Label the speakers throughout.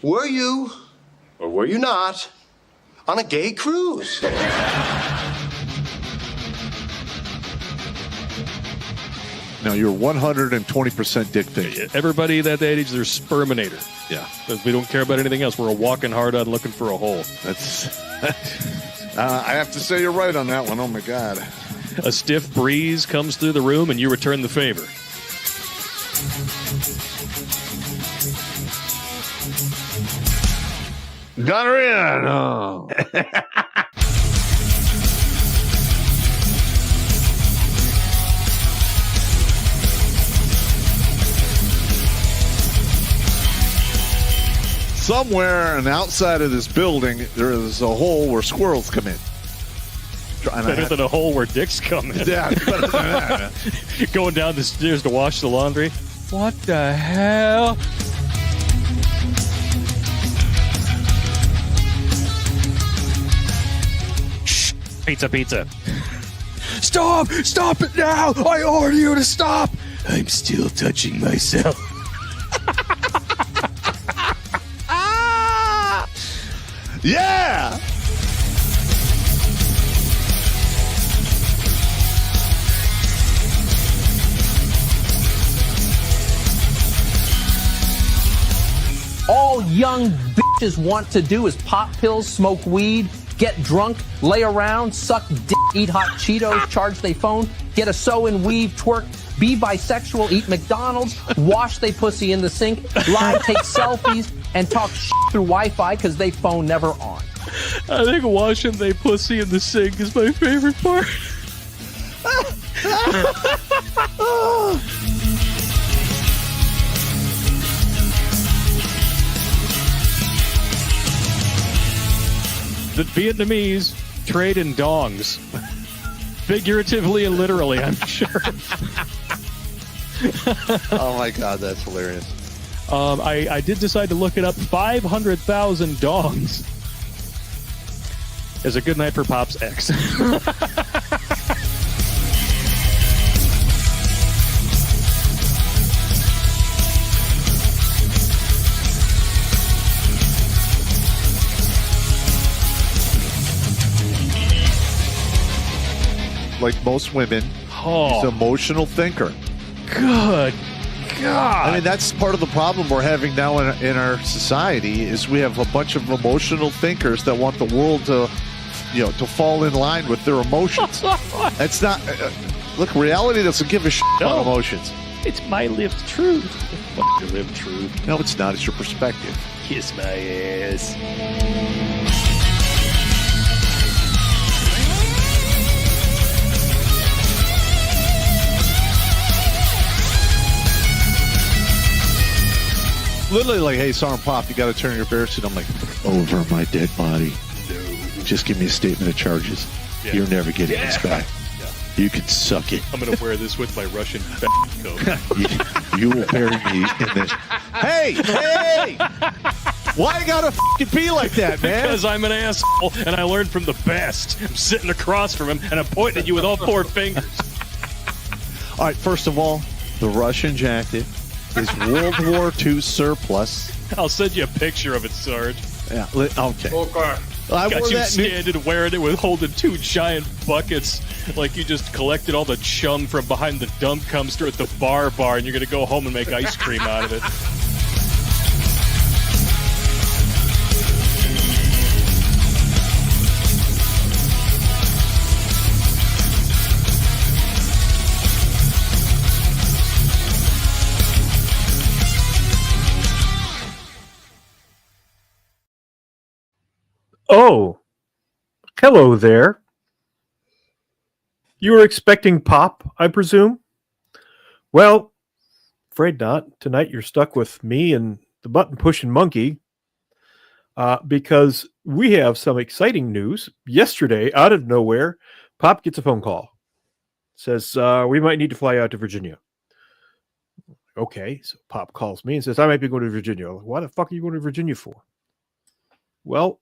Speaker 1: Were you, or were you not, on a gay cruise?
Speaker 2: Now, you're 120% dick fit.
Speaker 3: Everybody at that age, they're sperminator.
Speaker 2: Yeah.
Speaker 3: Because we don't care about anything else. We're a walking hard on looking for a hole.
Speaker 2: That's. I have to say you're right on that one. Oh, my God.
Speaker 3: A stiff breeze comes through the room, and you return the favor.
Speaker 2: Got her in. Oh. Somewhere on the outside of this building, there is a hole where squirrels come in.
Speaker 3: Better than a hole where dicks come in.
Speaker 2: Yeah, better than that.
Speaker 3: Going down the stairs to wash the laundry. What the hell? Shh. Pizza. Stop! Stop it now! I order you to stop! I'm still touching myself.
Speaker 2: Yeah!
Speaker 4: All young bitches want to do is pop pills, smoke weed, get drunk, lay around, suck dick, eat hot Cheetos, charge their phone, get a sew and weave, twerk, be bisexual, eat McDonald's, wash they pussy in the sink, lie, take selfies, and talk shit through Wi-Fi because they phone never on.
Speaker 3: I think washing they pussy in the sink is my favorite part. The Vietnamese trade in dongs. Figuratively and literally, I'm sure.
Speaker 2: Oh, my God, that's hilarious.
Speaker 3: I did decide to look it up. 500,000 dongs is a good night for Pop's ex.
Speaker 2: Like most women, he's an emotional thinker.
Speaker 3: Good God.
Speaker 2: I mean, that's part of the problem we're having now in our society is we have a bunch of emotional thinkers that want the world to, to fall in line with their emotions. That's not... look, reality doesn't give a shit about emotions.
Speaker 3: It's my lived truth. Fuck your lived truth.
Speaker 2: No, it's not. It's your perspective.
Speaker 3: Kiss my ass.
Speaker 2: Literally like, hey, Sergeant Pop, you got to turn your bear suit. I'm like, over my dead body. No. Just give me a statement of charges. Yeah. You're never getting this back. Yeah. You can suck it.
Speaker 3: I'm going to wear this with my Russian coat.
Speaker 2: you will bury me in this. Hey! Why you gotta fucking be like that, man?
Speaker 3: Because I'm an asshole, and I learned from the best. I'm sitting across from him, and I'm pointing at you with all four fingers.
Speaker 2: All right, first of all, the Russian jacket is World War II surplus.
Speaker 3: I'll send you a picture of it, Sarge.
Speaker 2: Yeah, okay.
Speaker 3: I got you standing wearing it with holding two giant buckets like you just collected all the chum from behind the dump dumpster at the bar, and you're going to go home and make ice cream out of it.
Speaker 5: Oh, hello there. You were expecting Pop, I presume? Well, afraid not. Tonight you're stuck with me and the button-pushing monkey because we have some exciting news. Yesterday, out of nowhere, Pop gets a phone call. Says, we might need to fly out to Virginia. Okay, so Pop calls me and says, I might be going to Virginia. Why the fuck are you going to Virginia for? Well,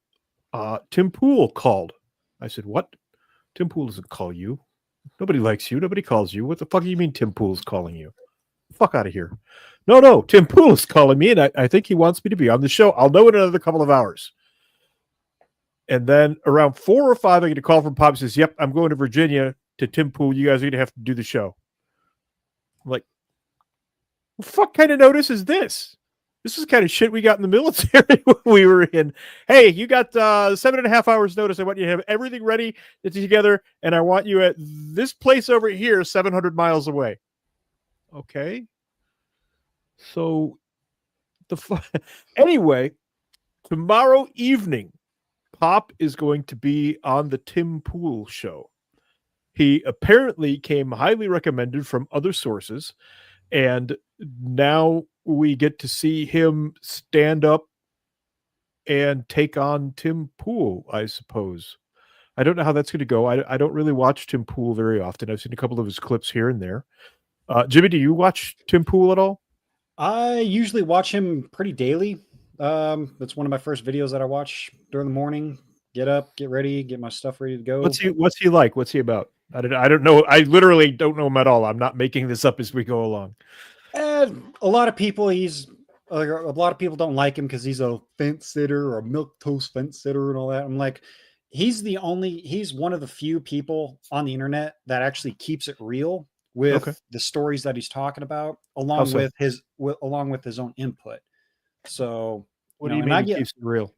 Speaker 5: Tim Pool called. I said, what? Tim Pool doesn't call you. Nobody likes you. Nobody calls you. What the fuck do you mean Tim Pool's calling you? Fuck out of here. No, Tim Pool is calling me, and I think he wants me to be on the show. I'll know in another couple of hours. And then around 4 or 5, I get a call from Pop. Says, "Yep, I'm going to Virginia to Tim Pool. You guys are going to have to do the show." I'm like, what the fuck kind of notice is this? This is the kind of shit we got in the military when we were in. Hey, you got 7.5 hours notice. I want you to have everything ready together, and I want you at this place over here, 700 miles away. Okay. So, anyway, tomorrow evening, Pop is going to be on the Tim Pool show. He apparently came highly recommended from other sources, and now we get to see him stand up and take on Tim Pool, I suppose. I don't know how that's going to go. I don't really watch Tim Pool very often. I've seen a couple of his clips here and there. Jimmy, do you watch Tim Pool at all?
Speaker 6: I usually watch him pretty daily. That's one of my first videos that I watch during the morning. Get up, get ready, get my stuff ready to go.
Speaker 5: What's he like? What's he about? I don't know. I literally don't know him at all. I'm not making this up as we go along.
Speaker 6: A lot of people don't like him because he's a fence sitter or a milquetoast fence sitter and all that. I'm like, he's one of the few people on the internet that actually keeps it real with the stories that he's talking about, along with his own input. So
Speaker 5: what do you mean he keeps it real?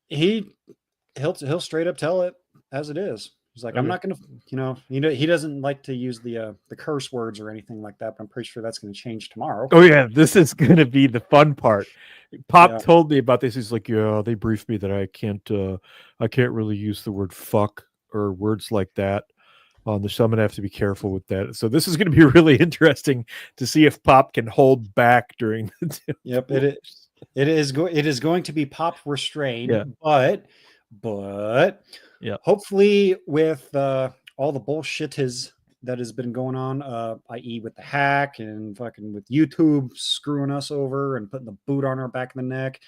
Speaker 6: He'll straight up tell it as it is. He's like, I'm not going to, he doesn't like to use the curse words or anything like that, but I'm pretty sure that's going to change tomorrow.
Speaker 5: Oh yeah. This is going to be the fun part. Pop told me about this. He's like, yeah, they briefed me that I can't really use the word fuck or words like that on the show. I'm going to have to be careful with that. So this is going to be really interesting to see if Pop can hold back during the
Speaker 6: Yep. It is going to be Pop restrained, but yeah, hopefully with all the bullshit that has been going on, i.e. with the hack and fucking with YouTube screwing us over and putting the boot on our back of the neck.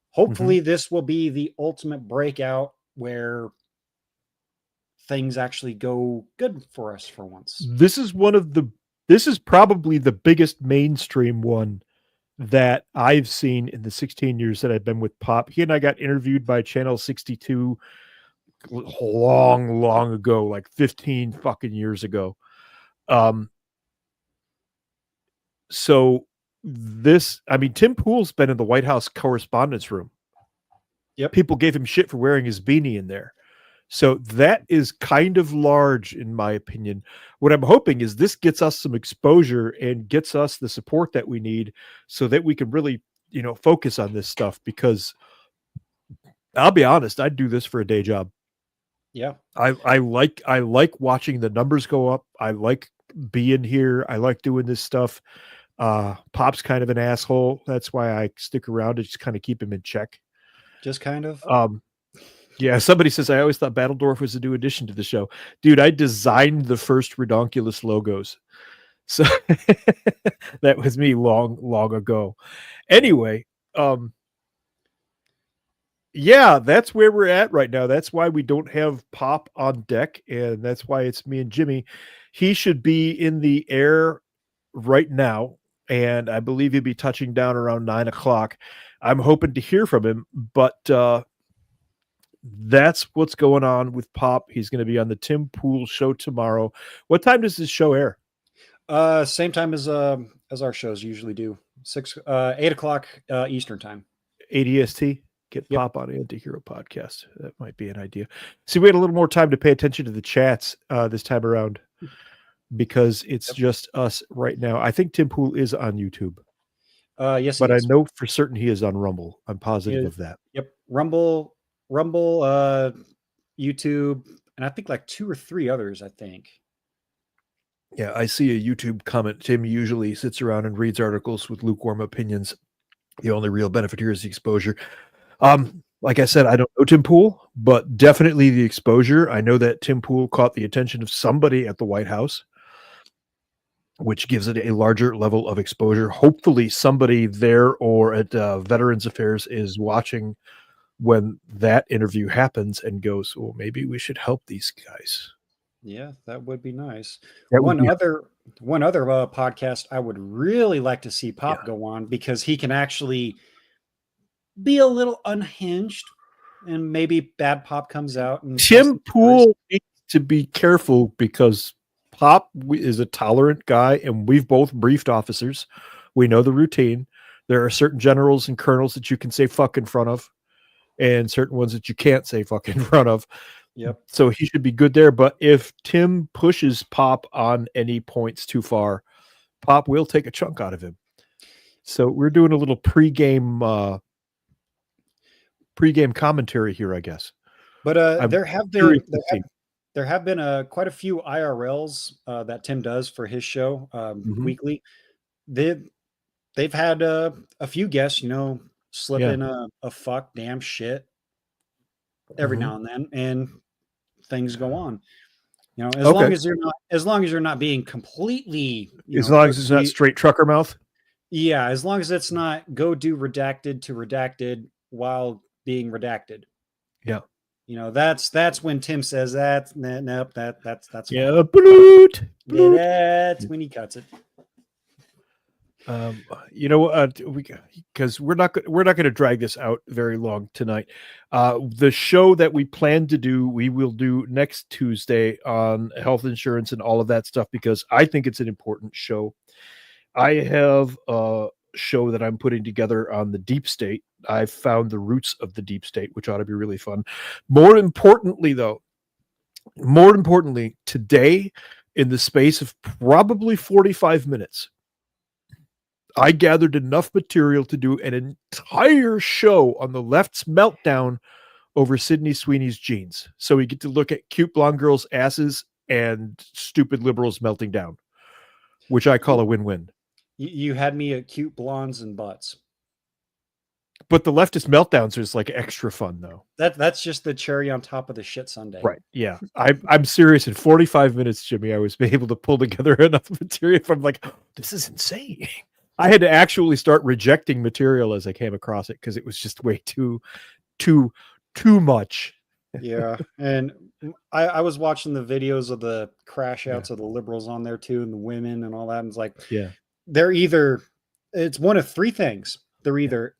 Speaker 6: Hopefully this will be the ultimate breakout where things actually go good for us for once.
Speaker 5: This is probably the biggest mainstream one that I've seen in the 16 years that I've been with Pop. He and I got interviewed by Channel 62 long ago, like 15 fucking years ago. So Tim Pool's been in the White House correspondence room.
Speaker 6: Yep.
Speaker 5: People gave him shit for wearing his beanie in there. So that is kind of large, in my opinion. What I'm hoping is this gets us some exposure and gets us the support that we need so that we can really, focus on this stuff, because I'll be honest, I'd do this for a day job.
Speaker 6: Yeah.
Speaker 5: I like watching the numbers go up. I like being here. I like doing this stuff. Pop's kind of an asshole. That's why I stick around to just kind of keep him in check.
Speaker 6: Just kind of.
Speaker 5: Yeah, somebody says, I always thought Battledorf was a new addition to the show. Dude, I designed the first Redonkulas logos. So that was me long ago. Anyway, yeah, that's where we're at right now. That's why we don't have Pop on deck, and that's why it's me and Jimmy. He should be in the air right now, and I believe he'll be touching down around 9 o'clock. I'm hoping to hear from him, but that's what's going on with Pop. He's going to be on the Tim Pool show tomorrow. What time does this show air?
Speaker 6: Same time as our shows usually do. 8 o'clock Eastern time.
Speaker 5: ADST. Get Pop on Anti-Hero Podcast. That might be an idea. See, we had a little more time to pay attention to the chats this time around, because it's just us right now. I think Tim Pool is on YouTube.
Speaker 6: Yes,
Speaker 5: but I know for certain he is on Rumble. I'm positive of that.
Speaker 6: Yep. Rumble, YouTube, and I think like 2 or 3 others, I think.
Speaker 5: Yeah, I see a YouTube comment. Tim usually sits around and reads articles with lukewarm opinions. The only real benefit here is the exposure. Like I said, I don't know Tim Pool, but definitely the exposure. I know that Tim Pool caught the attention of somebody at the White House, which gives it a larger level of exposure. Hopefully somebody there or at Veterans Affairs is watching when that interview happens and goes, well, maybe we should help these guys.
Speaker 6: Yeah, that would be nice.
Speaker 5: That would
Speaker 6: One
Speaker 5: be
Speaker 6: other podcast I would really like to see Pop go on, because he can actually be a little unhinged, and maybe Bad Pop comes out and
Speaker 5: Tim Pool needs to be careful, because Pop is a tolerant guy, and we've both briefed officers. We know the routine. There are certain generals and colonels that you can say fuck in front of, and certain ones that you can't say fuck in front of.
Speaker 6: Yep.
Speaker 5: So he should be good there. But if Tim pushes Pop on any points too far, Pop will take a chunk out of him. So we're doing a little pregame commentary here, I guess.
Speaker 6: But there have been quite a few IRLs that Tim does for his show weekly. They've had a few guests, slip in a fuck, damn, shit every now and then, and things go on. As long as you're not being completely,
Speaker 5: as long as it's not straight trucker mouth.
Speaker 6: Yeah, as long as it's not go do redacted to redacted while being redacted.
Speaker 5: Yeah.
Speaker 6: That's when Tim says that's that's
Speaker 5: yeah, bloot.
Speaker 6: That's when he cuts it.
Speaker 5: Because we're not going to drag this out very long tonight. The show that we plan to do, we will do next Tuesday on health insurance and all of that stuff, because I think it's an important show. I have a show that I'm putting together on the deep state. I've found the roots of the deep state, which ought to be really fun. More importantly, today, in the space of probably 45 minutes, I gathered enough material to do an entire show on the left's meltdown over Sydney Sweeney's jeans. So we get to look at cute blonde girls' asses and stupid liberals melting down, which I call a win-win.
Speaker 6: You had me at cute blondes and butts.
Speaker 5: But the leftist meltdowns is like extra fun, though.
Speaker 6: That's just the cherry on top of the shit sundae.
Speaker 5: Right. Yeah. I'm serious. In 45 minutes, Jimmy, I was able to pull together enough material from like, oh, this is insane. I had to actually start rejecting material as I came across it, because it was just way too much.
Speaker 6: Yeah. And I was watching the videos of the crash outs of the liberals on there too, and the women and all that. And it's like, it's one of three things. They're either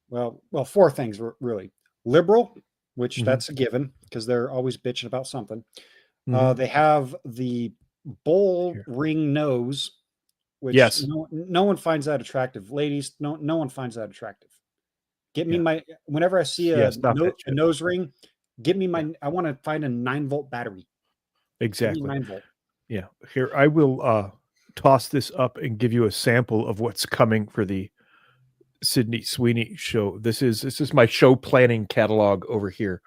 Speaker 6: four things really. Liberal, which that's a given, because they're always bitching about something. They have the bull ring nose, which no one finds that attractive. Ladies, no one finds that attractive. Get me whenever I see a nose ring, get me I want to find a 9-volt battery.
Speaker 5: Exactly.
Speaker 6: 9-volt.
Speaker 5: Yeah. Here, I will toss this up and give you a sample of what's coming for the Sydney Sweeney show. This is my show planning catalog over here.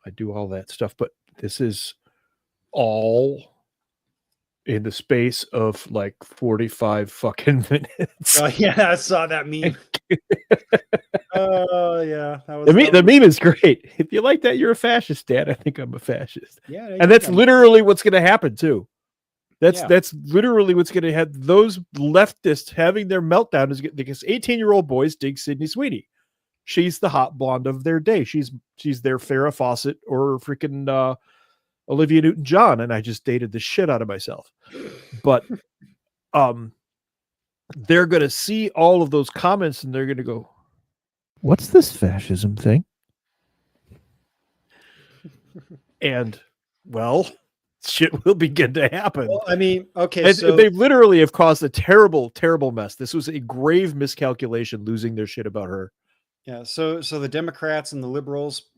Speaker 5: I do all that stuff, but this is all in the space of like 45 fucking minutes.
Speaker 6: Oh yeah, I saw that meme. Oh yeah,
Speaker 5: the meme is great. If you like that, you're a fascist, Dad. I think I'm a fascist.
Speaker 6: Yeah,
Speaker 5: and that's literally what's going to happen too. That's literally what's going to have those leftists having their meltdown, is because 18-year-old boys dig Sydney Sweeney. She's the hot blonde of their day. She's their Farrah Fawcett or freaking Olivia Newton-John, and I just dated the shit out of myself. But they're going to see all of those comments and they're going to go, "What's this fascism thing?" And well, shit will begin to happen.
Speaker 6: Well, I mean, okay, so
Speaker 5: they literally have caused a terrible, terrible mess. This was a grave miscalculation, losing their shit about her.
Speaker 6: Yeah, so the Democrats and the liberals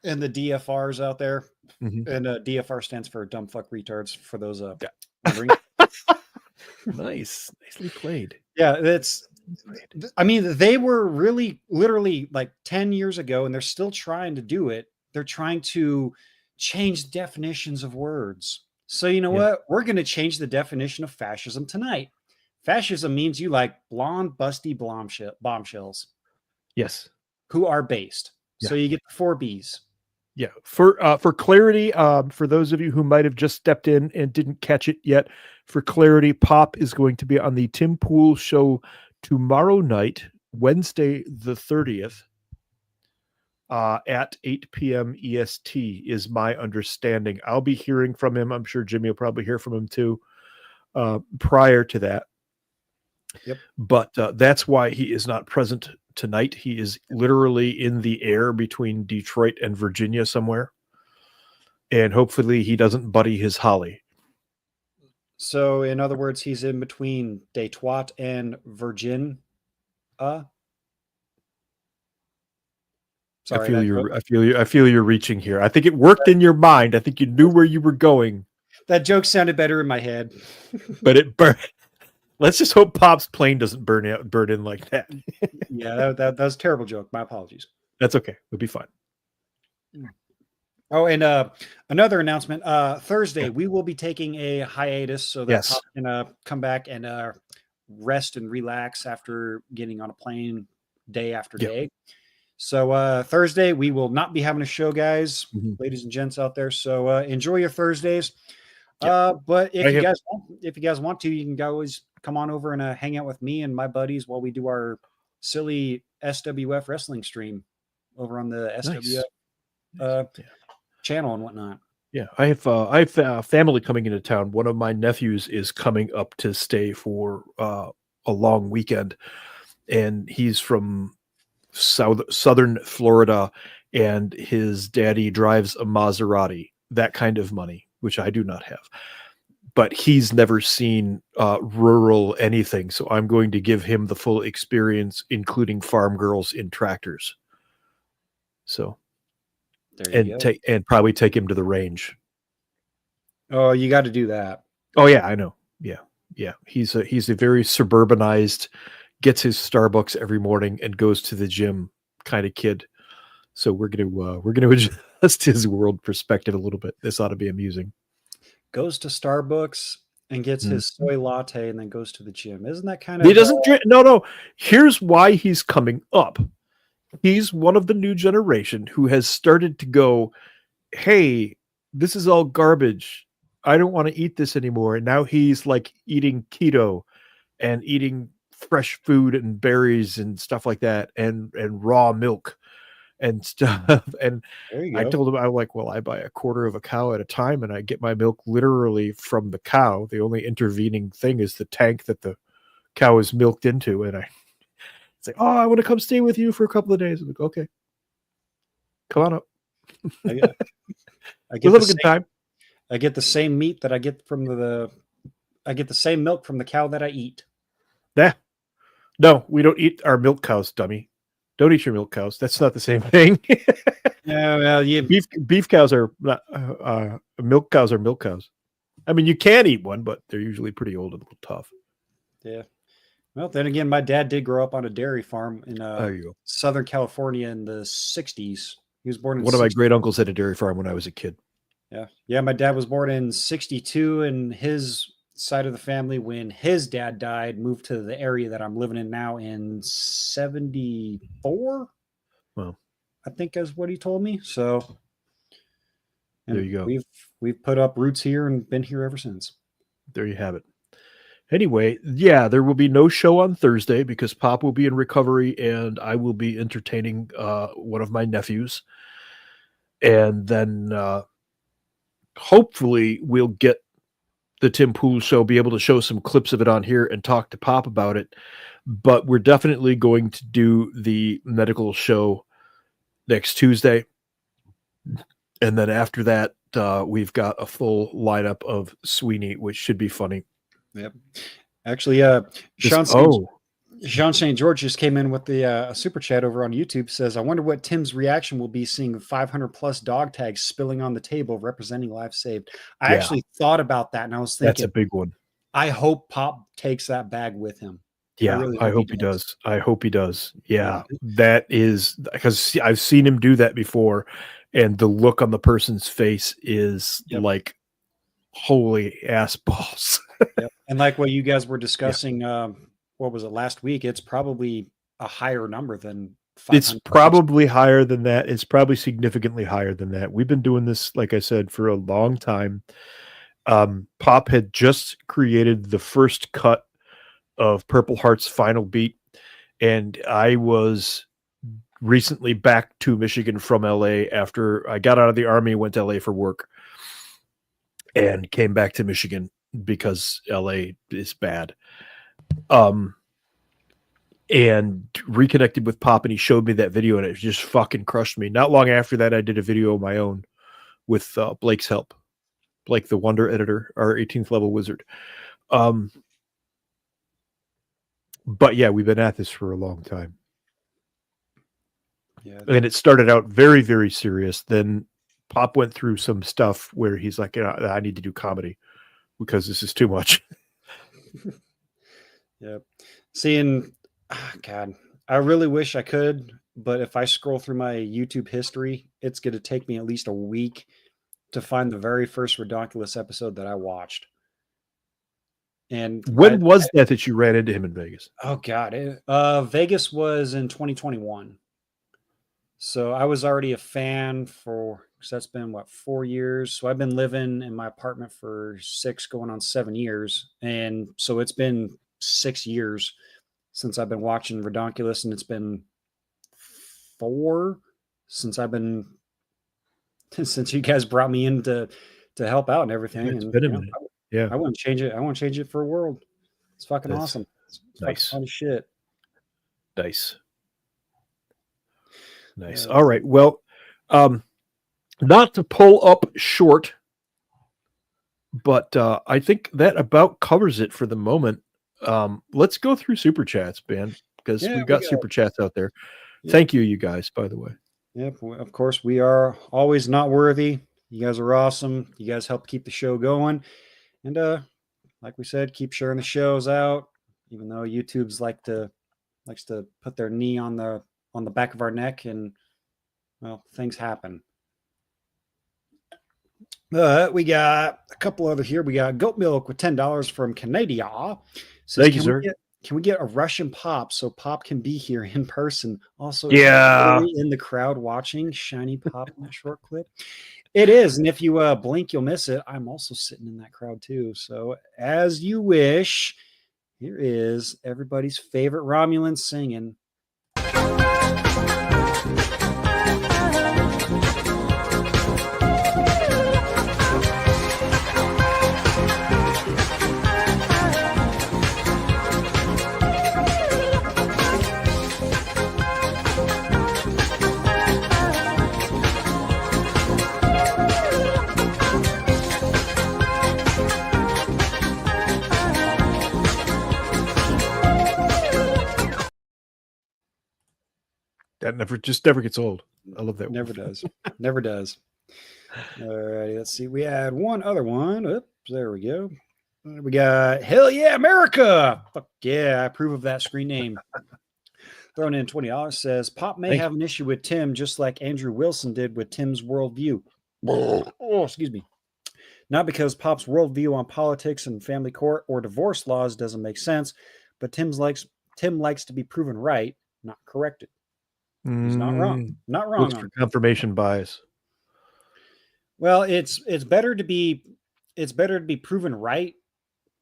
Speaker 6: and the DFRs out there, and DFR stands for dumb fuck retards, for those wondering.
Speaker 5: Nicely played.
Speaker 6: Yeah, I mean, they were really literally like 10 years ago, and they're still trying to do it. They're trying to change definitions of words. So you know what? We're going to change the definition of fascism tonight. Fascism means you like blonde, busty bombshells.
Speaker 5: Yes.
Speaker 6: Who are based. Yeah. So you get the 4 Bs.
Speaker 5: Yeah. For clarity, for those of you who might have just stepped in and didn't catch it yet, for clarity, Pop is going to be on the Tim Pool show tomorrow night, Wednesday the 30th. at 8 p.m. EST is my understanding. I'll be hearing from him. I'm sure Jimmy will probably hear from him too prior to that.
Speaker 6: Yep.
Speaker 5: But that's why he is not present tonight. He is literally in the air between Detroit and Virginia somewhere. And hopefully he doesn't buddy his Holly.
Speaker 6: So, in other words, he's in between Detroit and Virgin. Sorry,
Speaker 5: I feel you're reaching here. I think it worked in your mind. I think you knew where you were going.
Speaker 6: That joke sounded better in my head.
Speaker 5: But it burned. Let's just hope Pop's plane doesn't burn in like that.
Speaker 6: Yeah, that was a terrible joke. My apologies.
Speaker 5: That's okay. We'll be fine.
Speaker 6: Oh, and another announcement. Thursday, we will be taking a hiatus so that Pop can come back and rest and relax after getting on a plane day after day. So Thursday, we will not be having a show, guys, ladies and gents out there. So enjoy your Thursdays. But if you guys want to, you can always come on over and hang out with me and my buddies while we do our silly SWF wrestling stream over on the SWF channel and whatnot.
Speaker 5: Yeah, I have family coming into town. One of my nephews is coming up to stay for a long weekend, and he's from southern Florida, and his daddy drives a Maserati, that kind of money, which I do not have. But he's never seen rural anything, so I'm going to give him the full experience, including farm girls in tractors. So, and probably take him to the range.
Speaker 6: Oh, you got to do that.
Speaker 5: Oh yeah, I know. Yeah. He's a very suburbanized, gets his Starbucks every morning and goes to the gym kind of kid. So we're gonna adjust his world perspective a little bit. This ought to be amusing.
Speaker 6: Goes to Starbucks and gets his soy latte and then goes to the gym. Isn't that kind of...
Speaker 5: He doesn't drink. No. Here's why he's coming up. He's one of the new generation who has started to go, hey, this is all garbage. I don't want to eat this anymore. And now he's like eating keto and eating fresh food and berries and stuff like that, and raw milk and stuff. And I told him, I'm like, well, I buy a quarter of a cow at a time and I get my milk literally from the cow. The only intervening thing is the tank that the cow is milked into. And I say, oh, I want to come stay with you for a couple of days. I'm like, okay, come on up.
Speaker 6: I get
Speaker 5: we'll have a good time.
Speaker 6: I get the same meat that I get from I get the same milk from the cow that I eat.
Speaker 5: Yeah. No, we don't eat our milk cows, dummy. Don't eat your milk cows. That's not the same thing.
Speaker 6: Yeah, well,
Speaker 5: beef cows are not, milk cows are milk cows. I mean, you can eat one, but they're usually pretty old and a little tough.
Speaker 6: Yeah. Well, then again, my dad did grow up on a dairy farm in Southern California in the 60s. He was born in
Speaker 5: one of my great uncles had a dairy farm when I was a kid.
Speaker 6: Yeah. My dad was born in 62, and his side of the family, when his dad died, moved to the area that I'm living in now in 74.
Speaker 5: Well,
Speaker 6: I think is what he told me. So
Speaker 5: there you go.
Speaker 6: We've put up roots here and been here ever since.
Speaker 5: There you have it. Anyway, yeah, there will be no show on Thursday because Pop will be in recovery and I will be entertaining one of my nephews. And then hopefully we'll get the Tim Pool show, be able to show some clips of it on here and talk to Pop about it. But we're definitely going to do the medical show next Tuesday. And then after that, we've got a full lineup of Sweeney, which should be funny.
Speaker 6: Yep. Actually, Sean St. George just came in with the super chat over on YouTube. Says, I wonder what Tim's reaction will be seeing 500 plus dog tags spilling on the table representing lives saved. I actually thought about that, and I was thinking
Speaker 5: that's a big one.
Speaker 6: I hope Pop takes that bag with him.
Speaker 5: Yeah, I hope he does. I hope he does. Yeah, that is because I've seen him do that before, and the look on the person's face is like, holy ass balls.
Speaker 6: And like what you guys were discussing, what was it last week? It's probably a higher number than 500.
Speaker 5: It's probably higher than that. It's probably significantly higher than that. We've been doing this, like I said, for a long time. Pop had just created the first cut of Purple Heart's final beat, and I was recently back to Michigan from LA after I got out of the Army, went to LA for work, and came back to Michigan because LA is bad. And reconnected with Pop, and he showed me that video, and it just fucking crushed me. Not long after that, I did a video of my own with Blake's help. Blake, the Wonder Editor, our 18th level wizard. But yeah, we've been at this for a long time.
Speaker 6: Yeah,
Speaker 5: and it started out very, very serious. Then Pop went through some stuff where he's like, I need to do comedy because this is too much.
Speaker 6: Yep. Seeing, God, I really wish I could, but if I scroll through my YouTube history, it's going to take me at least a week to find the very first Redonkulas episode that I watched. And
Speaker 5: when was that you ran into him in Vegas?
Speaker 6: Oh God. Vegas was in 2021. So I was already a fan because that's been 4 years. So I've been living in my apartment for 6 going on 7 years. And so it's been 6 years since I've been watching Redonkulas, and it's been 4 since you guys brought me in to help out and everything.
Speaker 5: It's been a minute. Yeah,
Speaker 6: I wouldn't change it. I won't change it for a world. It's fucking awesome. It's
Speaker 5: nice.
Speaker 6: Fun shit.
Speaker 5: Nice. All right. Well, not to pull up short, but I think that about covers it for the moment. Let's go through super chats, Ben, because we've got super chats out there. Yep. Thank you guys, by the way.
Speaker 6: Yep. Of course, we are always not worthy. You guys are awesome. You guys help keep the show going. And like we said, keep sharing the shows out, even though YouTube's likes to put their knee on the back of our neck, and well, things happen. We got a couple other here. We got Goat Milk with $10 from Canada. Says,
Speaker 5: thank you, sir.
Speaker 6: Can we get a Russian Pop so Pop can be here in person? Also,
Speaker 5: yeah,
Speaker 6: in the crowd watching Shiny Pop in that short clip. It is, and if you blink, you'll miss it. I'm also sitting in that crowd too. So as you wish, here is everybody's favorite Romulan singing.
Speaker 5: That never gets old. I love that.
Speaker 6: Never does. Never does. All righty. Let's see. We had one other one. Oops, there we go. We got Hell Yeah, America. Fuck yeah. I approve of that screen name. Thrown in $20 says Pop may have an issue with Tim, just like Andrew Wilson did with Tim's worldview. Oh, excuse me. Not because Pop's worldview on politics and family court or divorce laws doesn't make sense, but Tim likes to be proven right, not corrected. He's not wrong. Not wrong.
Speaker 5: Looks for confirmation bias.
Speaker 6: Well, it's better to be proven right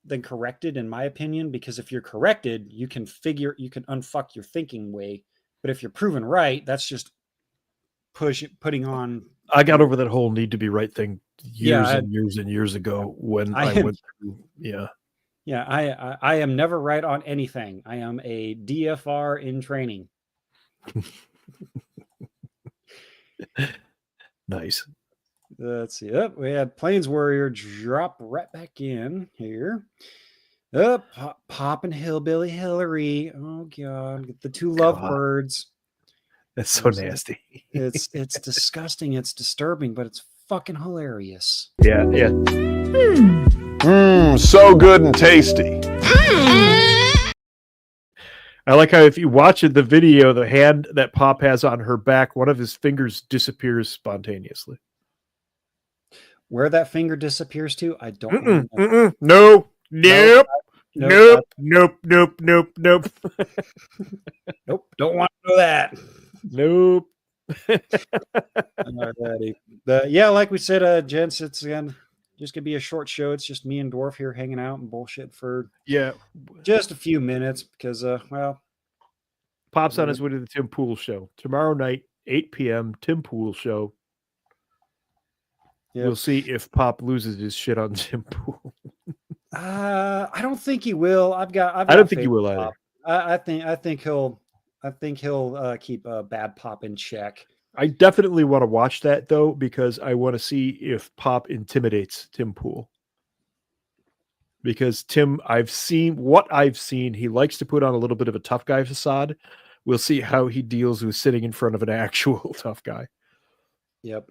Speaker 6: than corrected, in my opinion, because if you're corrected, you can unfuck your thinking way. But if you're proven right, that's just putting on.
Speaker 5: I got over that whole need to be right thing years and years ago when I went through. Yeah.
Speaker 6: Yeah, I am never right on anything. I am a DFR in training.
Speaker 5: Nice.
Speaker 6: Let's see. We had Plains Warrior drop right back in here. Pop and Hillbilly Hillary. Oh God, the two lovebirds.
Speaker 5: That's so nasty.
Speaker 6: It's disgusting. It's disturbing, but it's fucking hilarious.
Speaker 5: Yeah.
Speaker 1: So good and tasty.
Speaker 5: I like how if you watch the video, the hand that Pop has on her back, one of his fingers disappears spontaneously.
Speaker 6: Where that finger disappears to, I don't
Speaker 5: know. Nope. Nope.
Speaker 6: Don't want to know that.
Speaker 5: Nope.
Speaker 6: Alrighty. Yeah, like we said, gents, it's again just gonna be a short show. It's just me and Dwarf here hanging out and bullshit for
Speaker 5: just
Speaker 6: a few minutes because Pop
Speaker 5: Pop's on his way to the Tim Pool show tomorrow night, 8 p.m. Tim Pool show. Yep. We'll see if Pop loses his shit on Tim Pool.
Speaker 6: I don't think he will. I
Speaker 5: don't think he will either.
Speaker 6: I think he'll keep bad Pop in check.
Speaker 5: I definitely want to watch that though, because I want to see if Pop intimidates Tim Pool. Because Tim, I've seen, he likes to put on a little bit of a tough guy facade. We'll see how he deals with sitting in front of an actual tough guy.
Speaker 6: Yep.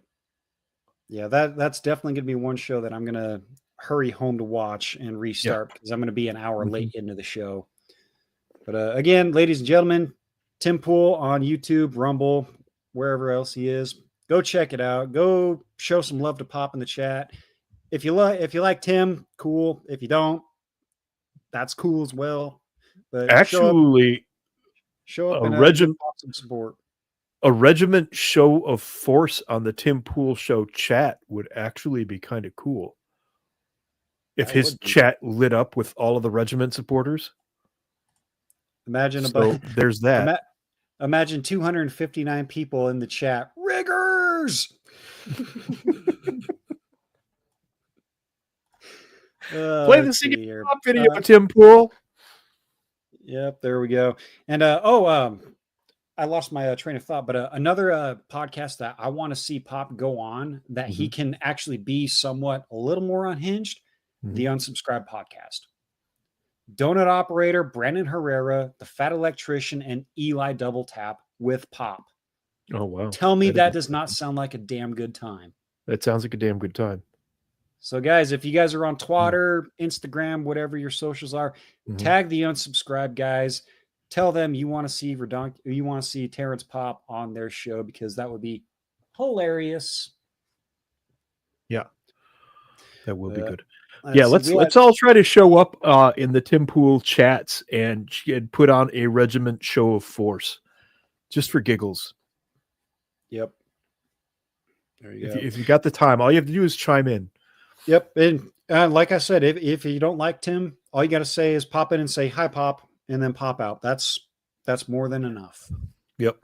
Speaker 6: Yeah, that's definitely going to be one show that I'm going to hurry home to watch and restart because I'm going to be an hour late into the show. But again, ladies and gentlemen, Tim Pool on YouTube, Rumble, wherever else he is, go check it out. Go show some love to Pop in the chat. If you like Tim, cool. If you don't, that's cool as well. But
Speaker 5: actually,
Speaker 6: show up and regiment some support.
Speaker 5: A regiment show of force on the Tim Pool show chat would actually be kind of cool. If his chat lit up with all of the regiment supporters.
Speaker 6: Imagine
Speaker 5: there's that.
Speaker 6: Imagine 259 people in the chat. Riggers!
Speaker 5: Play the singing Pop video, Tim Pool.
Speaker 6: Yep, there we go. And I lost my train of thought, but another podcast that I want to see Pop go on that he can actually be somewhat a little more unhinged, the Unsubscribed podcast. Donut Operator, Brandon Herrera, the Fat Electrician, and Eli Double Tap with Pop.
Speaker 5: Oh, wow.
Speaker 6: Tell me that does not sound like a damn good time.
Speaker 5: That sounds like a damn good time.
Speaker 6: So, guys, if you guys are on Twitter, Instagram, whatever your socials are, tag the Unsubscribed guys. Tell them you want to see Terrence Pop on their show because that would be hilarious.
Speaker 5: Yeah, that will be good. Let's all try to show up in the Tim Pool chats and put on a regiment show of force, just for giggles.
Speaker 6: Yep. There you go.
Speaker 5: If you got the time, all you have to do is chime in.
Speaker 6: Yep, and like I said, if you don't like Tim, all you got to say is pop in and say hi, Pop, and then pop out. That's more than enough.
Speaker 5: Yep,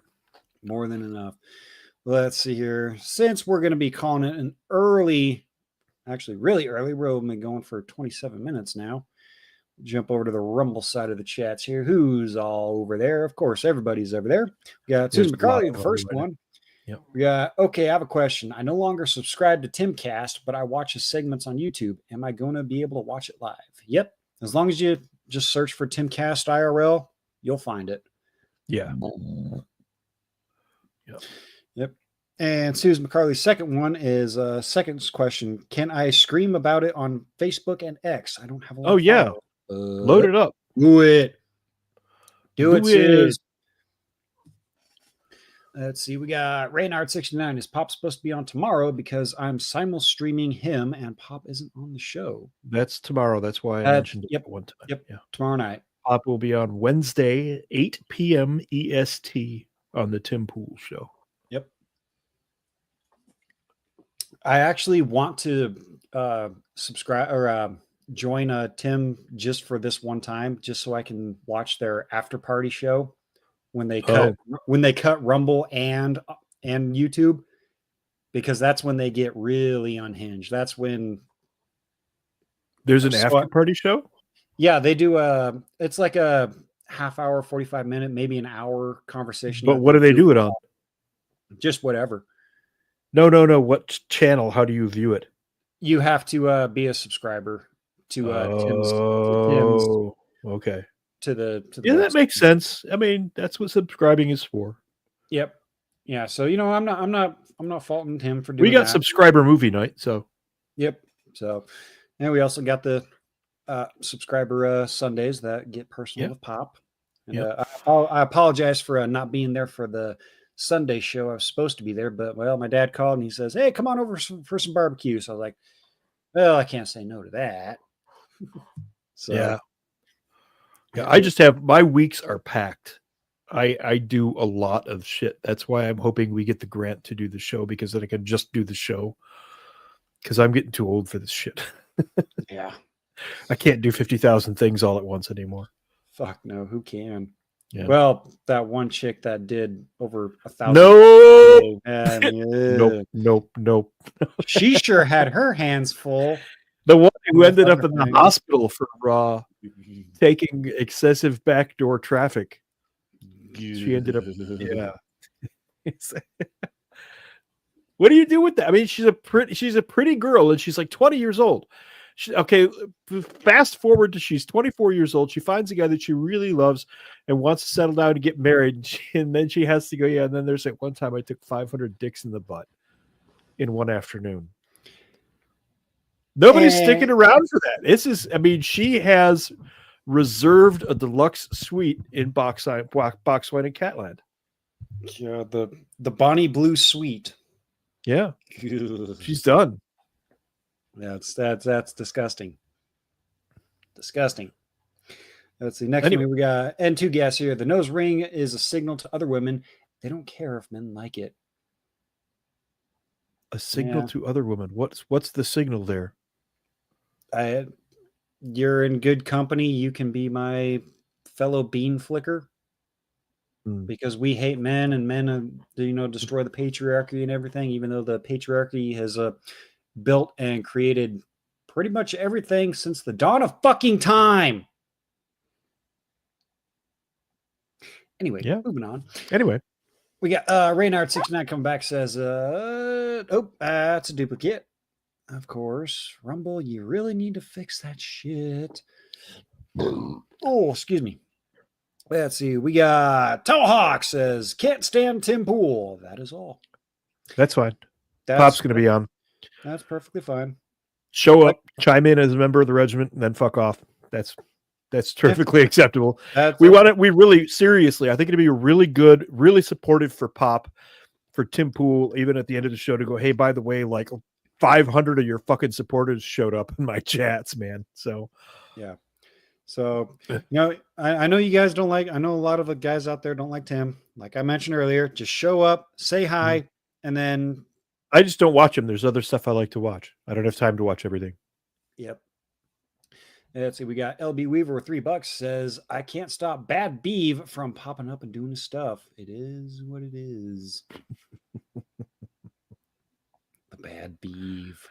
Speaker 6: more than enough. Let's see here. Since we're going to be calling it an early, actually really early, we're only going for 27 minutes now. Jump over to the Rumble side of the chats here. Who's all over there? Of course, everybody's over there. We got Susan McCarley, the first one.
Speaker 5: Yep.
Speaker 6: Yeah. Okay. I have a question. I no longer subscribe to Timcast, but I watch his segments on YouTube. Am I going to be able to watch it live? Yep. As long as you just search for Timcast IRL, you'll find it.
Speaker 5: Yeah.
Speaker 6: Yep. And Susan McCarley's second one is second question. Can I scream about it on Facebook and X? I don't have a lot.
Speaker 5: Oh, yeah. Load it up.
Speaker 6: Do it. Do it, Suze. Let's see. We got Raynard69. Is Pop supposed to be on tomorrow? Because I'm simul-streaming him and Pop isn't on the show.
Speaker 5: That's tomorrow. That's why I mentioned it one time.
Speaker 6: Yep.
Speaker 5: Yeah.
Speaker 6: Tomorrow night.
Speaker 5: Pop will be on Wednesday, 8 p.m. EST on the Tim Pool show.
Speaker 6: Yep. I actually want to subscribe or join Tim just for this one time, just so I can watch their after party show. When they cut Rumble and YouTube, because that's when they get really unhinged. That's when
Speaker 5: there's an after party show.
Speaker 6: Yeah, they do. It's like a half hour, 45 minute, maybe an hour conversation.
Speaker 5: But what do they do it on?
Speaker 6: Just whatever.
Speaker 5: No. What channel? How do you view it?
Speaker 6: You have to be a subscriber to Tim's.
Speaker 5: Okay.
Speaker 6: To the
Speaker 5: that makes sense. I mean, that's what subscribing is for.
Speaker 6: Yep. Yeah. So I'm not faulting him for doing.
Speaker 5: We got subscriber movie night, so.
Speaker 6: Yep. So, and we also got the subscriber Sundays that get personal with Pop. And I apologize for not being there for the Sunday show. I was supposed to be there, but my dad called and he says, "Hey, come on over for some barbecue." So I was like, "Well, I can't say no to that." So
Speaker 5: yeah. Yeah, I just have my weeks are packed. I do a lot of shit. That's why I'm hoping we get the grant to do the show, because then I can just do the show. Because I'm getting too old for this shit.
Speaker 6: Yeah.
Speaker 5: I can't do 50,000 things all at once anymore.
Speaker 6: Fuck no, who can?
Speaker 5: Yeah.
Speaker 6: Well, that one chick that did over 1,000.
Speaker 5: Nope.
Speaker 6: She sure had her hands full.
Speaker 5: The one who ended up in the hospital for taking excessive backdoor traffic. She ended up, What do you do with that? I mean, she's a pretty girl, and she's like 20 years old. Fast forward to she's 24 years old. She finds a guy that she really loves and wants to settle down and get married. And then she has to go, and then there's like one time I took 500 dicks in the butt in one afternoon. Nobody's sticking around for that. She has reserved a deluxe suite in Boxwine and Catland.
Speaker 6: Yeah, the Bonnie Blue Suite.
Speaker 5: Yeah. She's done.
Speaker 6: That's disgusting. Disgusting. Let's see. Next one we got N2 gas here. The nose ring is a signal to other women. They don't care if men like it.
Speaker 5: A signal to other women. What's the signal there?
Speaker 6: You're in good company. You can be my fellow bean flicker. Because we hate men, and men destroy the patriarchy and everything, even though the patriarchy has built and created pretty much everything since the dawn of fucking time. Anyway, moving on.
Speaker 5: Anyway,
Speaker 6: we got Raynard69 coming back, says, that's a duplicate. Of course. Rumble, you really need to fix that shit. Oh, excuse me. Let's see. We got Tomahawk says, can't stand Tim Pool. That is all.
Speaker 5: That's fine. Pop's going to be on.
Speaker 6: That's perfectly fine.
Speaker 5: Show up, chime in as a member of the regiment, and then fuck off. That's perfectly acceptable. We really seriously, I think it'd be really good, really supportive for Pop, for Tim Pool, even at the end of the show, to go, hey, by the way, like 500 of your fucking supporters showed up in my chats, man. So,
Speaker 6: yeah. So, I know you guys don't like, I know a lot of the guys out there don't like Tim. Like I mentioned earlier, just show up, say hi, and then.
Speaker 5: I just don't watch him. There's other stuff I like to watch. I don't have time to watch everything.
Speaker 6: Yep. Let's see. We got LB Weaver with $3 says, I can't stop Bad Beeve from popping up and doing his stuff. It is what it is. The Bad Beeve.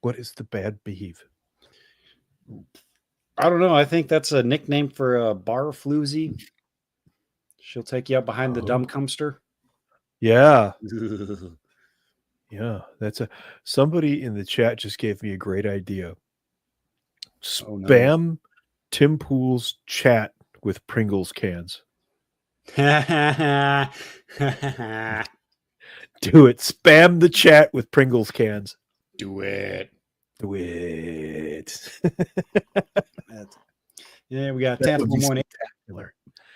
Speaker 5: What is the Bad Beeve?
Speaker 6: I don't know. I think that's a nickname for a bar floozy. She'll take you out behind the dumb dumpster.
Speaker 5: Yeah. Yeah. Somebody in the chat just gave me a great idea. Spam Tim Pool's chat with Pringles cans. Do it. Spam the chat with Pringles cans.
Speaker 6: Do it. Yeah, we got Tantalum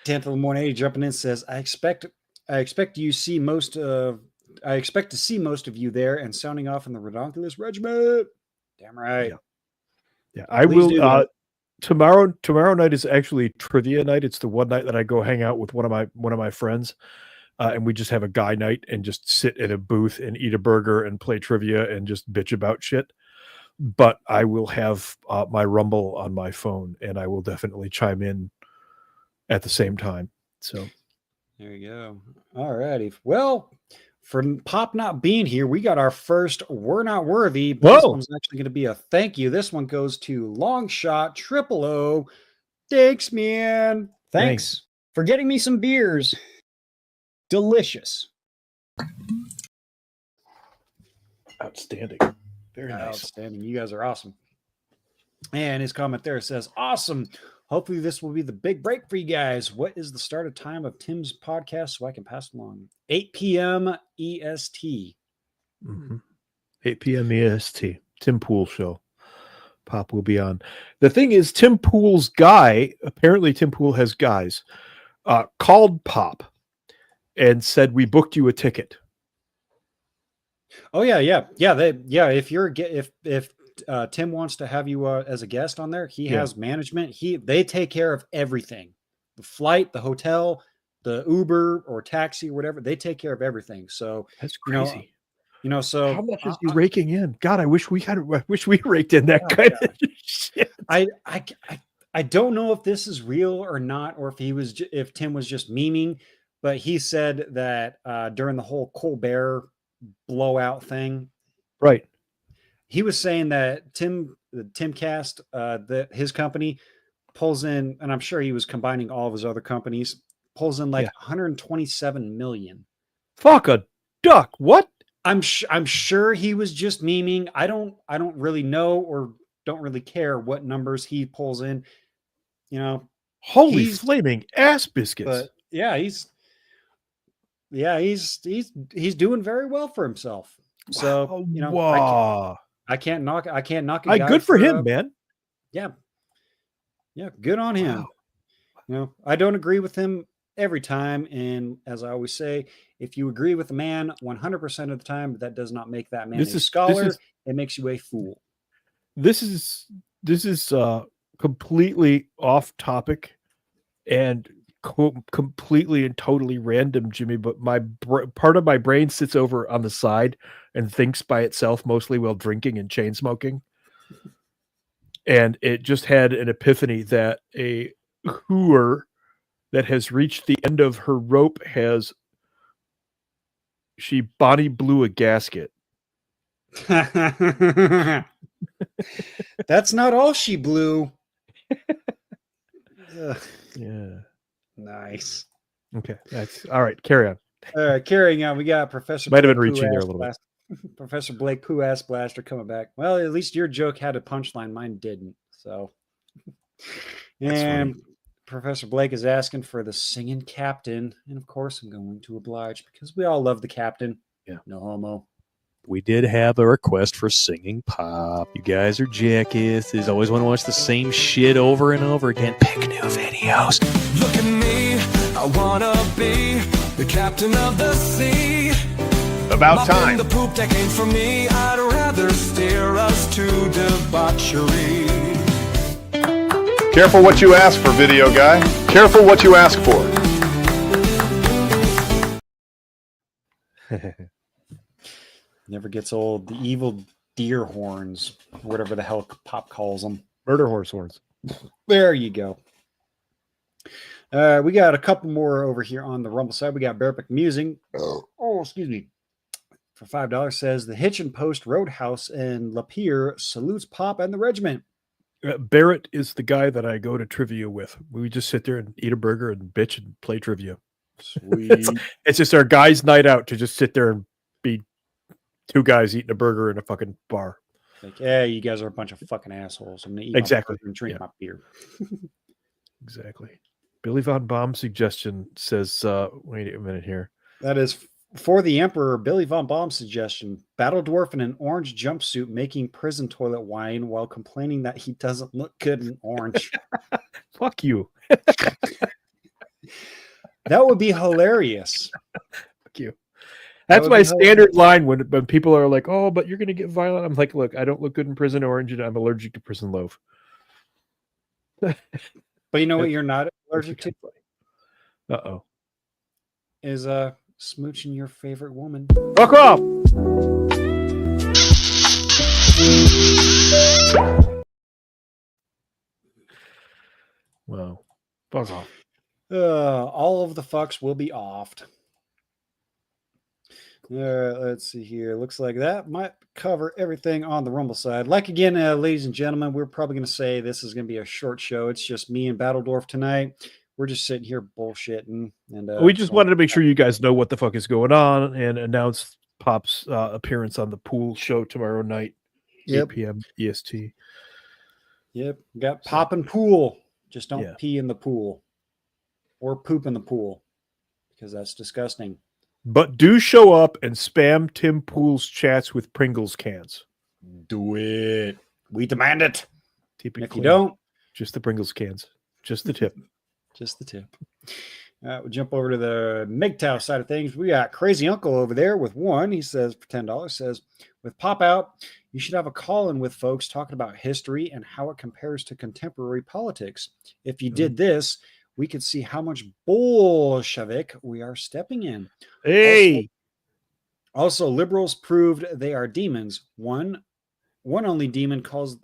Speaker 6: 180 jumping in, says, I expect to see most of you there and sounding off in the Redonkulas regiment. Damn right.
Speaker 5: Yeah, I will. Tomorrow night is actually trivia night. It's the one night that I go hang out with one of my friends, and we just have a guy night and just sit in a booth and eat a burger and play trivia and just bitch about shit. But I will have my Rumble on my phone, and I will definitely chime in at the same time. So
Speaker 6: there you go. All righty. Well, for Pop not being here, we got our first We're Not Worthy. But this one's actually going to be a thank you. This one goes to Longshot Triple O. Thanks, man.
Speaker 7: Thanks for getting me some beers. Delicious.
Speaker 5: Outstanding. Very nice.
Speaker 6: Outstanding. You guys are awesome. And his comment there says, awesome. Hopefully this will be the big break for you guys. What is the start time of Tim's podcast so I can pass along? 8 p.m. EST.
Speaker 5: Mm-hmm. 8 p.m. EST. Tim Pool show. Pop will be on. The thing is, Tim Pool's guy, apparently Tim Pool has guys, called Pop and said, we booked you a ticket.
Speaker 6: Oh yeah. If Tim wants to have you as a guest on there, he has management. They take care of everything, the flight, the hotel, the Uber or taxi or whatever. They take care of everything. So
Speaker 5: that's crazy.
Speaker 6: So
Speaker 5: how much is he raking in? God, I wish we raked in that kind of shit.
Speaker 6: I don't know if this is real or not, or if Tim was just memeing, but he said that during the whole Colbert blowout thing,
Speaker 5: right?
Speaker 6: He was saying that Timcast, his company pulls in, and I'm sure he was combining all of his other companies, pulls in like 127 million.
Speaker 5: Fuck a duck. What?
Speaker 6: I'm sure he was just memeing. I don't really know or don't really care what numbers he pulls in. You know,
Speaker 5: holy flaming ass biscuits.
Speaker 6: But yeah, he's doing very well for himself. So, you know,
Speaker 5: wow.
Speaker 6: I can't knock a
Speaker 5: guy good for him, man.
Speaker 6: Yeah, good on him. Wow. You know, I don't agree with him every time, and as I always say, if you agree with a man 100% of the time, that does not make that man a scholar. It makes you a fool.
Speaker 5: This is completely off topic and completely and totally random, Jimmy, but part of my brain sits over on the side and thinks by itself, mostly while drinking and chain smoking. And it just had an epiphany that a hooer that has reached the end of her rope she Bonnie blew a gasket.
Speaker 6: That's not all she blew.
Speaker 5: Yeah.
Speaker 6: Nice.
Speaker 5: Okay. That's all right. Carry on.
Speaker 6: All right. Carrying on. We got Professor.
Speaker 5: Might have been reaching there a little bit.
Speaker 6: Professor Blake Pooh Ass Blaster coming back. Well, at least your joke had a punchline. Mine didn't. So. And Professor Blake is asking for the singing captain. And of course, I'm going to oblige because we all love the captain.
Speaker 3: Yeah.
Speaker 6: No homo.
Speaker 3: We did have a request for singing pop. You guys are jackasses. Always want to watch the same shit over and over again. Pick new videos.
Speaker 8: Look at me. I want to be the captain of the sea.
Speaker 1: About time.
Speaker 8: The poop deck ain't for me. I'd rather steer us to debauchery.
Speaker 1: Careful what you ask for, video guy. Careful what you ask for.
Speaker 6: Never gets old. The evil deer horns, whatever the hell Pop calls them.
Speaker 5: Murder horse horns.
Speaker 6: There you go. We got a couple more over here on the Rumble side. We got Bareback Musing. Oh, excuse me. For $5 says the Hitchin Post Roadhouse in Lapeer salutes Pop and the regiment.
Speaker 5: Barrett is the guy that I go to trivia with. We just sit there and eat a burger and bitch and play trivia.
Speaker 6: Sweet.
Speaker 5: It's just our guys' night out to just sit there and be two guys eating a burger in a fucking bar.
Speaker 6: Like, yeah, you guys are a bunch of fucking assholes. I'm gonna eat
Speaker 5: exactly
Speaker 6: my burger and drink my beer.
Speaker 5: Exactly. Billy Von Baum suggestion says, wait a minute here.
Speaker 6: That is for the Emperor, Billy Von Baum suggestion. Battle Dwarf in an orange jumpsuit making prison toilet wine while complaining that he doesn't look good in orange.
Speaker 5: Fuck you.
Speaker 6: That would be hilarious.
Speaker 5: Fuck you. That's my standard line when people are like, oh, but you're going to get violent. I'm like, look, I don't look good in prison orange and I'm allergic to prison loaf.
Speaker 6: But you know what you're not allergic to?
Speaker 5: Uh-oh.
Speaker 6: Is smooching your favorite woman.
Speaker 5: Fuck off! Wow. Fuck off.
Speaker 6: All of the fucks will be offed. Let's see here. Looks like that might cover everything on the Rumble side. Like again, ladies and gentlemen, we're probably going to say this is going to be a short show. It's just me and Battledorf tonight. We're just sitting here bullshitting. And
Speaker 5: we just wanted to make sure you guys know what the fuck is going on and announce Pop's appearance on the pool show tomorrow night, 8 p.m. EST.
Speaker 6: Yep. Got Pop and pool. Just don't pee in the pool or poop in the pool because that's disgusting.
Speaker 5: But do show up and spam Tim Pool's chats with Pringles cans.
Speaker 6: Do it. We demand it.
Speaker 5: If you don't, just the Pringles cans. Just the tip.
Speaker 6: Just the tip. We'll jump over to the MGTOW side of things. We got Crazy Uncle over there with one. He says for $10, says, with Pop out, you should have a call-in with folks talking about history and how it compares to contemporary politics. If you did this, we could see how much Bolshevik we are stepping in.
Speaker 5: Hey!
Speaker 6: Also, liberals proved they are demons. One only demon calls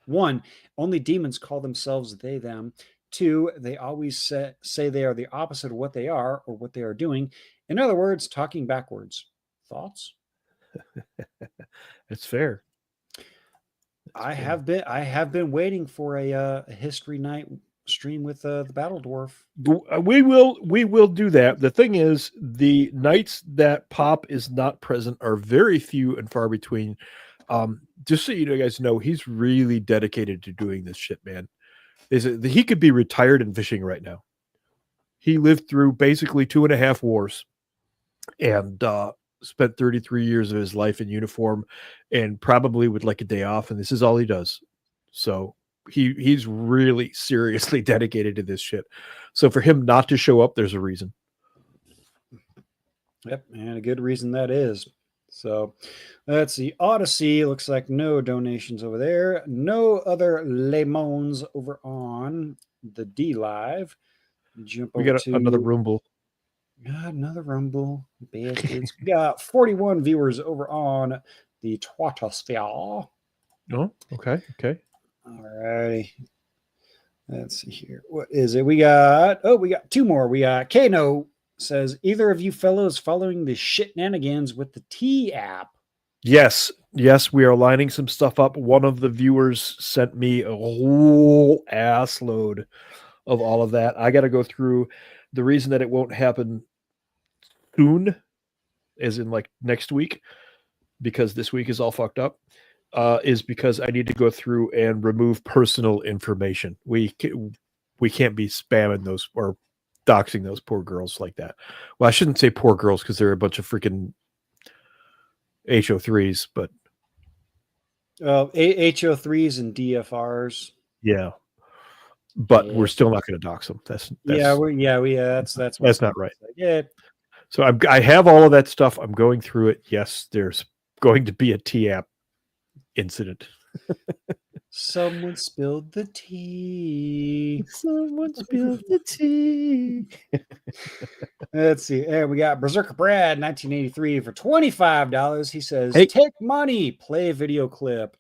Speaker 6: 1, only demons call themselves they, them. 2, they always say they are the opposite of what they are or what they are doing. In other words, talking backwards. Thoughts?
Speaker 5: It's fair.
Speaker 6: I have been waiting for a history night stream with the Battle Dwarf.
Speaker 5: We will do that. The thing is, the nights that Pop is not present are very few and far between. Just so you guys know, he's really dedicated to doing this shit, man. He could be retired and fishing right now. He lived through basically 2.5 wars and spent 33 years of his life in uniform and probably would like a day off, and this is all he does. So he's really seriously dedicated to this shit. So for him not to show up, there's a reason.
Speaker 6: Yep, and a good reason that is. So let's see. Odyssey looks like no donations over there. No other lemons over on the D Live.
Speaker 5: We got another Rumble.
Speaker 6: Another Rumble. Bastards. We got 41 viewers over on the Twatosphere.
Speaker 5: Oh, okay.
Speaker 6: All righty. Let's see here. What is it? We got 2 more. We got Kano says, either of you fellows following the shenanigans with the T app?
Speaker 5: Yes, we are lining some stuff up. One of the viewers sent me a whole ass load of all of that. I got to go through. The reason that it won't happen soon, as in like next week, because this week is all fucked up, is because I need to go through and remove personal information. We can't be spamming those or doxing those poor girls like that. Well, I shouldn't say poor girls because they're a bunch of freaking HO3s, but
Speaker 6: HO3s and DFRs.
Speaker 5: Yeah. But we're still not going to dox them. That's
Speaker 6: that's
Speaker 5: not right.
Speaker 6: Yeah.
Speaker 5: So I have all of that stuff. I'm going through it. Yes, there's going to be a T-app incident.
Speaker 6: Someone spilled the tea.
Speaker 5: Someone spilled the tea.
Speaker 6: Let's see. And we got Berserker Brad, 1983, for $25. He says, take money, play a video clip.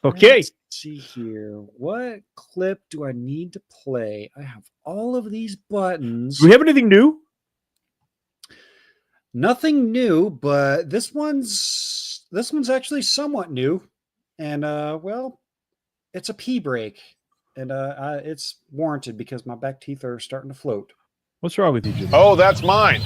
Speaker 5: Okay.
Speaker 6: Let's see here. What clip do I need to play? I have all of these buttons.
Speaker 5: Do we have anything new?
Speaker 6: Nothing new, but this one's actually somewhat new. And well, it's a pee break. And it's warranted because my back teeth are starting to float.
Speaker 5: What's wrong with you, Jimmy?
Speaker 9: Oh, that's mine.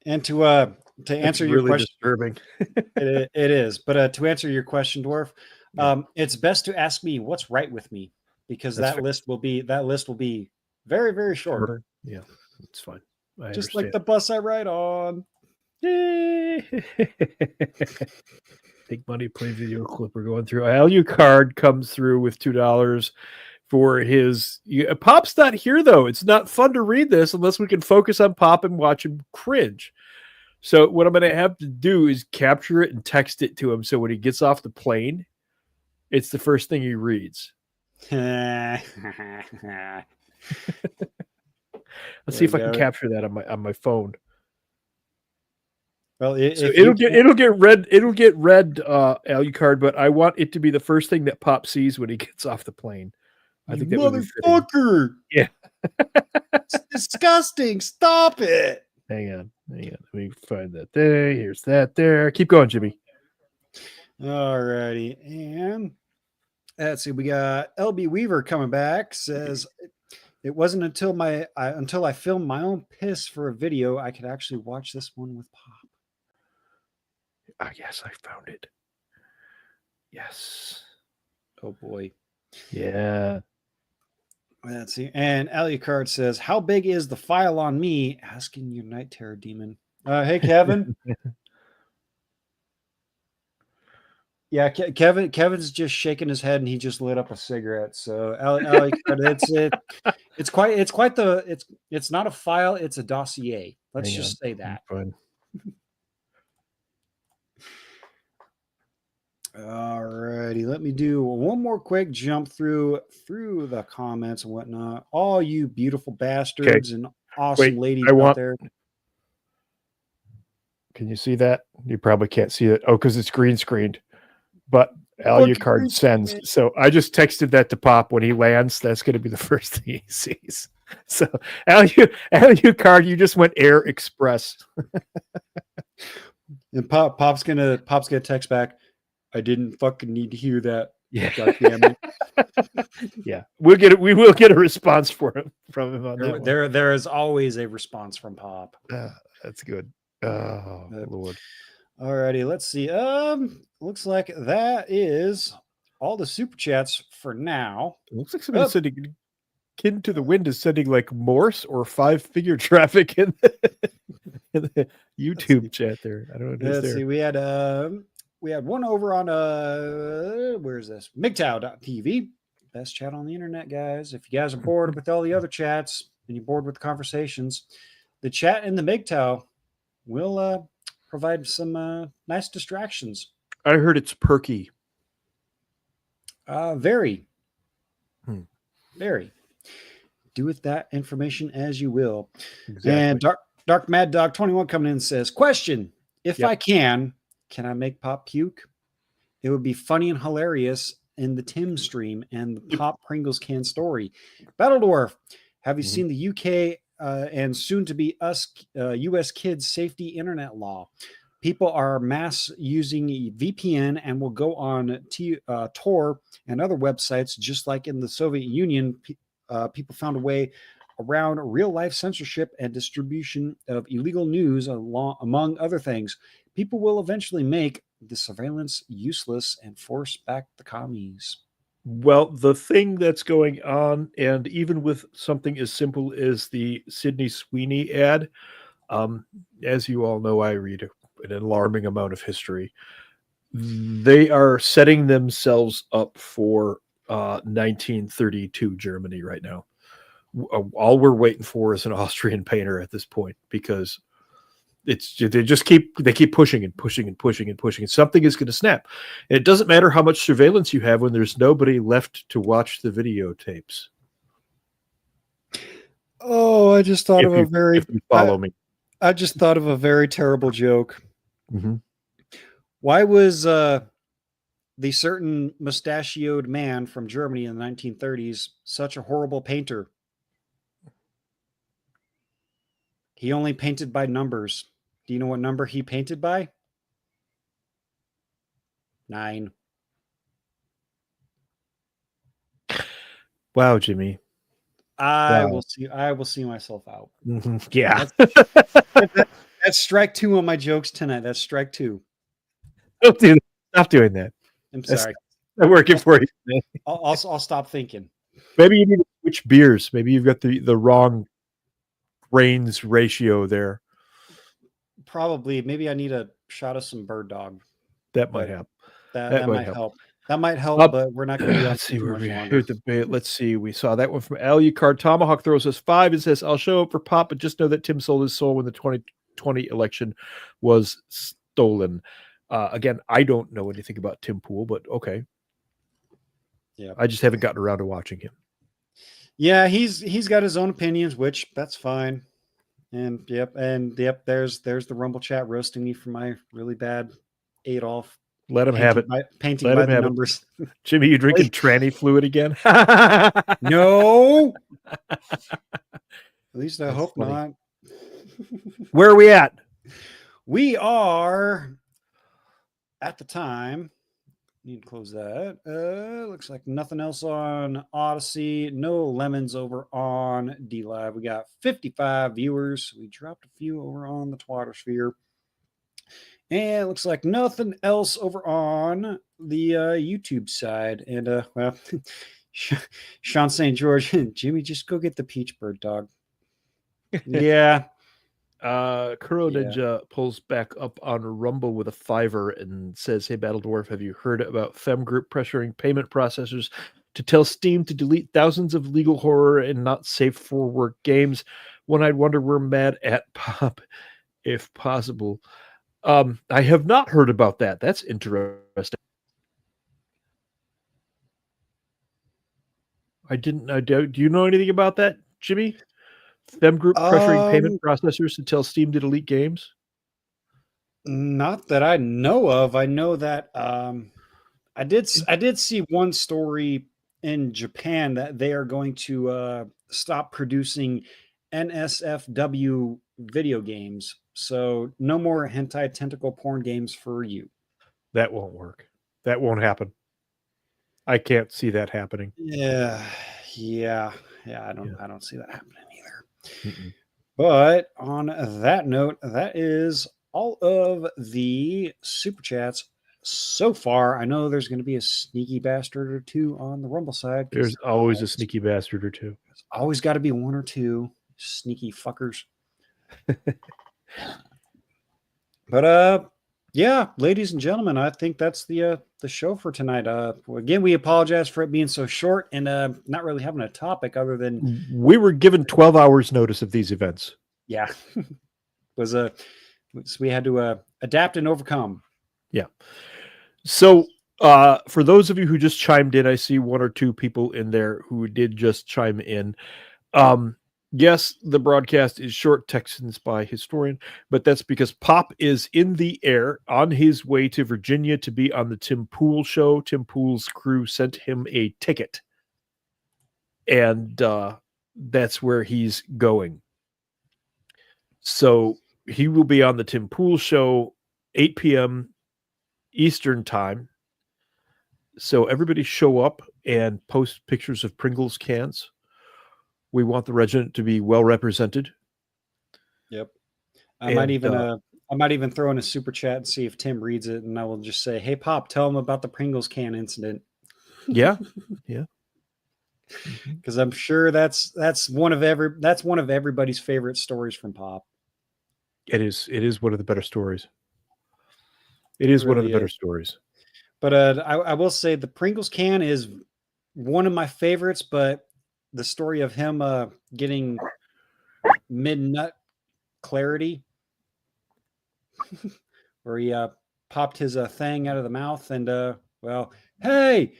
Speaker 6: And to answer your question,
Speaker 5: disturbing.
Speaker 6: it is. But to answer your question, Dwarf, it's best to ask me what's right with me, because that list will be very, very short.
Speaker 5: Yeah, it's fine.
Speaker 6: Just like the bus I ride on.
Speaker 5: Take money, play video clip. We're going through. Alucard comes through with $2 for his. Pop's not here though. It's not fun to read this unless we can focus on Pop and watch him cringe. So what I'm going to have to do is capture it and text it to him. So when he gets off the plane, it's the first thing he reads. Let's see if I can capture that on my phone.
Speaker 6: Well,
Speaker 5: it'll get read, Alucard, but I want it to be the first thing that Pop sees when he gets off the plane. I think that would be fitting.
Speaker 6: Motherfucker!
Speaker 5: Yeah,
Speaker 6: it's disgusting. Stop it.
Speaker 5: Hang on. Let me find that there. Here's that there. Keep going, Jimmy.
Speaker 6: All righty, and let's see. We got LB Weaver coming back. Says it wasn't until I filmed my own piss for a video I could actually watch this one with Pop.
Speaker 5: Yes, I found it. Yes.
Speaker 6: Oh boy.
Speaker 5: Yeah.
Speaker 6: Let's see. And Alucard says, "How big is the file on me?" Asking your Night Terror demon. Hey, Kevin. Yeah, Kevin's just shaking his head and he just lit up a cigarette. So Alucard, it's not a file, it's a dossier. Let's just say that.
Speaker 5: Fine.
Speaker 6: All righty, let me do one more quick jump through the comments and whatnot. All you beautiful bastards and awesome ladies out there.
Speaker 5: Can you see that? You probably can't see it. Oh, because it's green screened. But Alucard sends. So I just texted that to Pop when he lands. That's going to be the first thing he sees. So Alucard, you just went Air Express.
Speaker 6: And Pop's gonna text back, "I didn't fucking need to hear that."
Speaker 5: Yeah.
Speaker 6: God damn it.
Speaker 5: Yeah. We will get a response from him on that.
Speaker 6: There is always a response from Pop.
Speaker 5: That's good. Oh, Lord.
Speaker 6: Alrighty, let's see. Looks like that is all the super chats for now.
Speaker 5: It looks like somebody sending Kid to the Wind is sending like Morse or 5-figure traffic in the YouTube chat there. I don't know.
Speaker 6: Let's see. We had one over on where's this? MGTOW.tv. Best chat on the internet, guys. If you guys are bored with all the other chats and you're bored with the conversations, the chat in the MGTOW will provide some nice distractions.
Speaker 5: I heard it's perky.
Speaker 6: Very. Very. Do with that information as you will. Exactly. And Dark Mad Dog 21 coming in says, "Question: If I can I make Pop puke? It would be funny and hilarious in the Tim stream and the Pop Pringles can story. Battle Dwarf, have you seen the UK and soon to be US kids safety internet law? People are mass using VPN and will go on Tor and other websites, just like in the Soviet Union. People found a way around real-life censorship and distribution of illegal news, among other things. People will eventually make the surveillance useless and force back the commies."
Speaker 5: Well, the thing that's going on, and even with something as simple as the Sydney Sweeney ad, as you all know, I read an alarming amount of history. They are setting themselves up for 1932 Germany right now. All we're waiting for is an Austrian painter at this point, because they keep pushing and pushing and pushing and pushing. Something is going to snap. And it doesn't matter how much surveillance you have when there's nobody left to watch the videotapes.
Speaker 6: Oh, I just thought I just thought of a very terrible joke.
Speaker 5: Mm-hmm.
Speaker 6: Why was the certain mustachioed man from Germany in the 1930s such a horrible painter? He only painted by numbers. Do you know what number he painted by? 9.
Speaker 5: Wow, Jimmy.
Speaker 6: I will see myself out.
Speaker 5: Mm-hmm. Yeah.
Speaker 6: That's strike 2 on my jokes tonight. That's strike 2.
Speaker 5: Stop doing that.
Speaker 6: I'm sorry.
Speaker 5: I'm working for you.
Speaker 6: I'll stop thinking.
Speaker 5: Maybe you need to switch beers. Maybe you've got the wrong grains ratio there.
Speaker 6: Probably. Maybe I need a shot of some bird dog.
Speaker 5: That might help.
Speaker 6: That might help. That might help, but we're not going to be on
Speaker 5: let's see
Speaker 6: too
Speaker 5: where
Speaker 6: much
Speaker 5: we
Speaker 6: longer.
Speaker 5: Let's see. We saw that one from Alucard. Tomahawk throws us 5 and says, I'll show up for Pop, but just know that Tim sold his soul when the 2020 election was stolen. Again, I don't know anything about Tim Pool, but okay.
Speaker 6: Yeah,
Speaker 5: I just haven't gotten around to watching him.
Speaker 6: Yeah, he's got his own opinions, which that's fine. And yep, there's the Rumble chat roasting me for my really bad Adolf.
Speaker 5: Let him have it.
Speaker 6: Painting by the numbers.
Speaker 5: Jimmy, you drinking tranny fluid again?
Speaker 6: No. At least I hope not.
Speaker 5: Where are we at?
Speaker 6: We are at the time. Need to close that. Looks like nothing else on Odyssey. No lemons over on DLive. We got 55 viewers. We dropped a few over on the Twattersphere. And it looks like nothing else over on the YouTube side. And, well, Sean St. George, Jimmy, just go get the Peach Bird, dog. Yeah.
Speaker 5: Kuro Ninja pulls back up on Rumble with a $5 and says, hey, Battle Dwarf, have you heard about Fem Group pressuring payment processors to tell Steam to delete thousands of legal horror and not safe for work games? When I'd wonder we're mad at Pop, if possible. I have not heard about that. That's interesting. Do you know anything about that, Jimmy? Fem Group pressuring payment processors to tell Steam to delete games?
Speaker 6: Not that I know of. I know that I did see one story in Japan that they are going to stop producing NSFW video games. So no more hentai tentacle porn games for you.
Speaker 5: That won't work. That won't happen. I can't see that happening.
Speaker 6: Yeah. I don't see that happening either. Mm-mm. But on that note, that is all of the super chats so far. I know there's going to be a sneaky bastard or two on the Rumble side.
Speaker 5: There's always a sneaky bastard or two.
Speaker 6: There's always got to be one or two sneaky fuckers. But yeah, ladies and gentlemen, I think that's the show for tonight. Again, we apologize for it being so short and not really having a topic other than
Speaker 5: we were given 12 hours notice of these events.
Speaker 6: Yeah, we had to adapt and overcome.
Speaker 5: Yeah. So for those of you who just chimed in, I see one or two people in there who did just chime in. Yes, the broadcast is short, Texans by historian, but that's because Pop is in the air on his way to Virginia to be on the Tim Pool show. Tim Pool's crew sent him a ticket, and that's where he's going. So he will be on the Tim Pool show, 8 p.m. Eastern time. So everybody show up and post pictures of Pringles cans. We want the regiment to be well represented.
Speaker 6: Yep. I might even throw in a super chat and see if Tim reads it, and I will just say, "Hey, Pop, tell him about the Pringles can incident."
Speaker 5: Yeah.
Speaker 6: Because I'm sure that's one of everybody's favorite stories from Pop.
Speaker 5: It is one of the better stories. It is one of the better stories.
Speaker 6: But I will say the Pringles can is one of my favorites, but the story of him getting mid-nut clarity where he popped his thing out of the mouth and well, hey!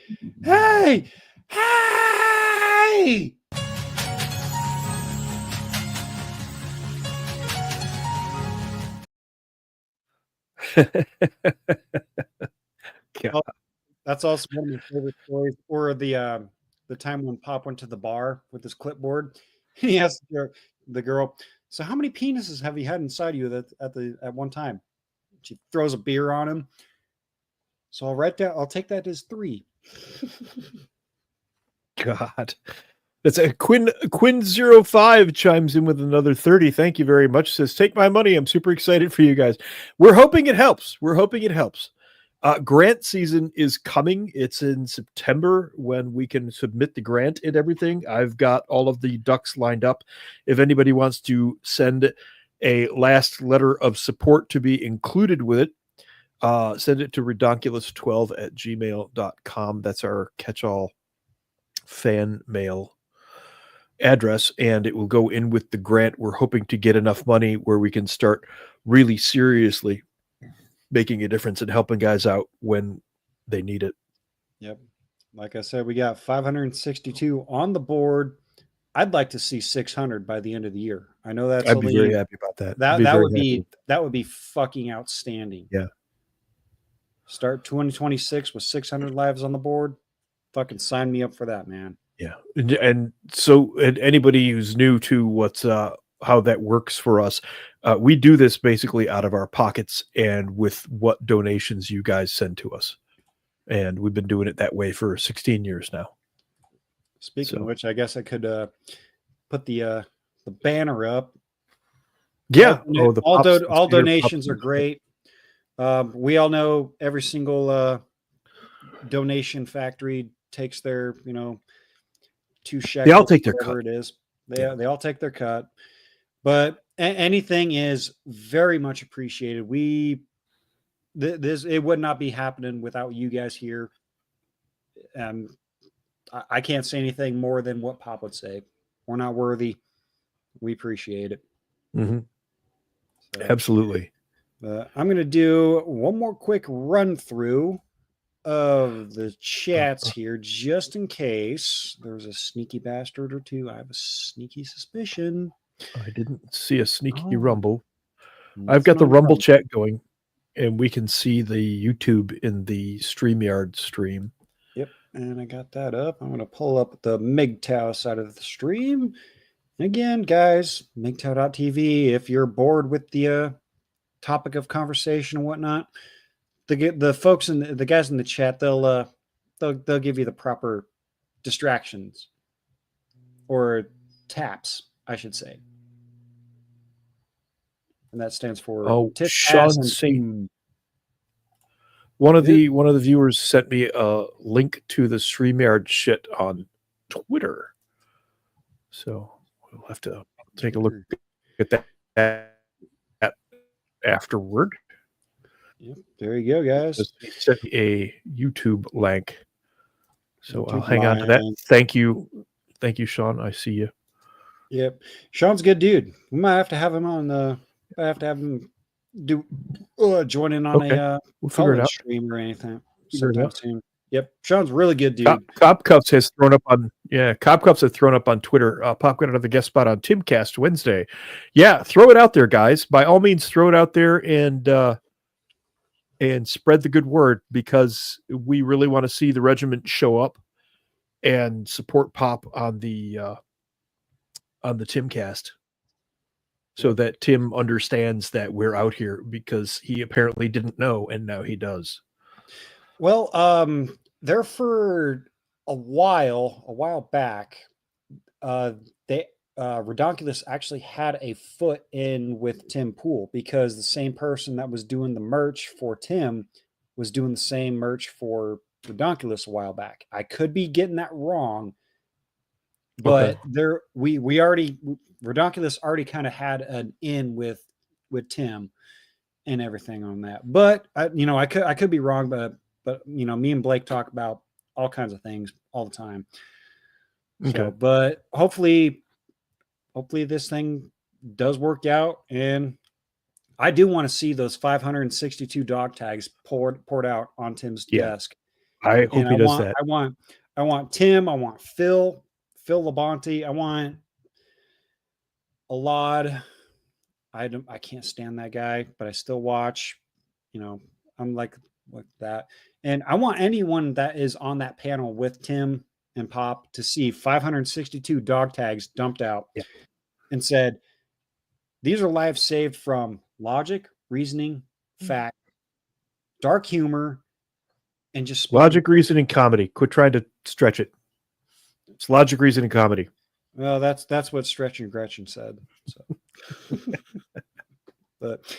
Speaker 5: God.
Speaker 6: That's also one of my favorite stories. Or the time when Pop went to the bar with his clipboard. He asked the girl, "So how many penises have you had inside you at one time?" She throws a beer on him. So I'll take that as 3.
Speaker 5: God. That's a Quinn05 chimes in with another 30. Thank you very much. Says, take my money. I'm super excited for you guys. We're hoping it helps. Grant season is coming. It's in September when we can submit the grant and everything. I've got all of the ducks lined up. If anybody wants to send a last letter of support to be included with it, Send it to redonkulas12@gmail.com. That's our catch-all fan mail address, and it will go in with the grant. We're hoping to get enough money where we can start really seriously making a difference and helping guys out when they need it.
Speaker 6: Yep. Like I said, we got 562 on the board. I'd like to see 600 by the end of the year. I know that's
Speaker 5: I'd be very happy about that.
Speaker 6: That would be fucking outstanding.
Speaker 5: Yeah.
Speaker 6: Start 2026 with 600 lives on the board. Fucking sign me up for that, man.
Speaker 5: Yeah. And so anybody who's new to what's how that works for us, we do this basically out of our pockets and with what donations you guys send to us. And we've been doing it that way for 16 years now.
Speaker 6: Speaking of which, I guess I could put the banner up.
Speaker 5: Yeah.
Speaker 6: All donations are great. We all know every single donation factory takes their, 2 shekels.
Speaker 5: They all take their cut.
Speaker 6: It is. They all take their cut. But anything is very much appreciated. It would not be happening without you guys here. I can't say anything more than what Pop would say. We're not worthy. We appreciate it.
Speaker 5: Mm-hmm.
Speaker 6: So,
Speaker 5: absolutely.
Speaker 6: I'm going to do one more quick run through of the chats here, just in case there's a sneaky bastard or two. I have a sneaky suspicion.
Speaker 5: I didn't see a sneaky rumble. I've got the rumble chat going, and we can see the YouTube in the StreamYard stream.
Speaker 6: Yep, and I got that up. I'm going to pull up the MGTOW side of the stream. And again, guys, MGTOW.tv, if you're bored with the topic of conversation and whatnot, the folks and the guys in the chat, they'll give you the proper distractions or taps, I should say. And that stands for
Speaker 5: Sean Satan. One of the viewers sent me a link to the StreamYard shit on Twitter. So we'll have to take a look at that afterward.
Speaker 6: Yep, there you go, guys.
Speaker 5: He sent me a YouTube link. So I'll hang on to that. Thank you, Sean. I see you.
Speaker 6: Yep. Sean's a good dude. We might have to have him on I have to have him join in on a
Speaker 5: we'll figure it out.
Speaker 6: stream or anything sometime soon. Yep, Sean's really good dude.
Speaker 5: Cop Cups has thrown up on Twitter. Pop got another guest spot on Timcast Wednesday. Yeah, throw it out there, guys. By all means, throw it out there and spread the good word, because we really want to see the regiment show up and support Pop on the Timcast. So that Tim understands that we're out here, because he apparently didn't know, and now he does.
Speaker 6: Well, there for a while back, Redonkulas actually had a foot in with Tim Pool, because the same person that was doing the merch for Tim was doing the same merch for Redonkulas a while back. I could be getting that wrong, but Redonkulas already kind of had an in with Tim and everything on that. But I could be wrong, but me and Blake talk about all kinds of things all the time. Okay. So, but hopefully this thing does work out, and I do want to see those 562 dog tags poured out on Tim's desk.
Speaker 5: I hope he does that.
Speaker 6: I want Tim. I want Phil Labonte. I want Alad. I can't stand that guy, but I still watch. I'm like that. And I want anyone that is on that panel with Tim and Pop to see 562 dog tags dumped out and said, these are lives saved from logic, reasoning, fact, dark humor, and just
Speaker 5: logic, reasoning, comedy. Quit trying to stretch it. It's logic, reasoning, comedy.
Speaker 6: Well, that's what Stretch and Gretchen said. So, but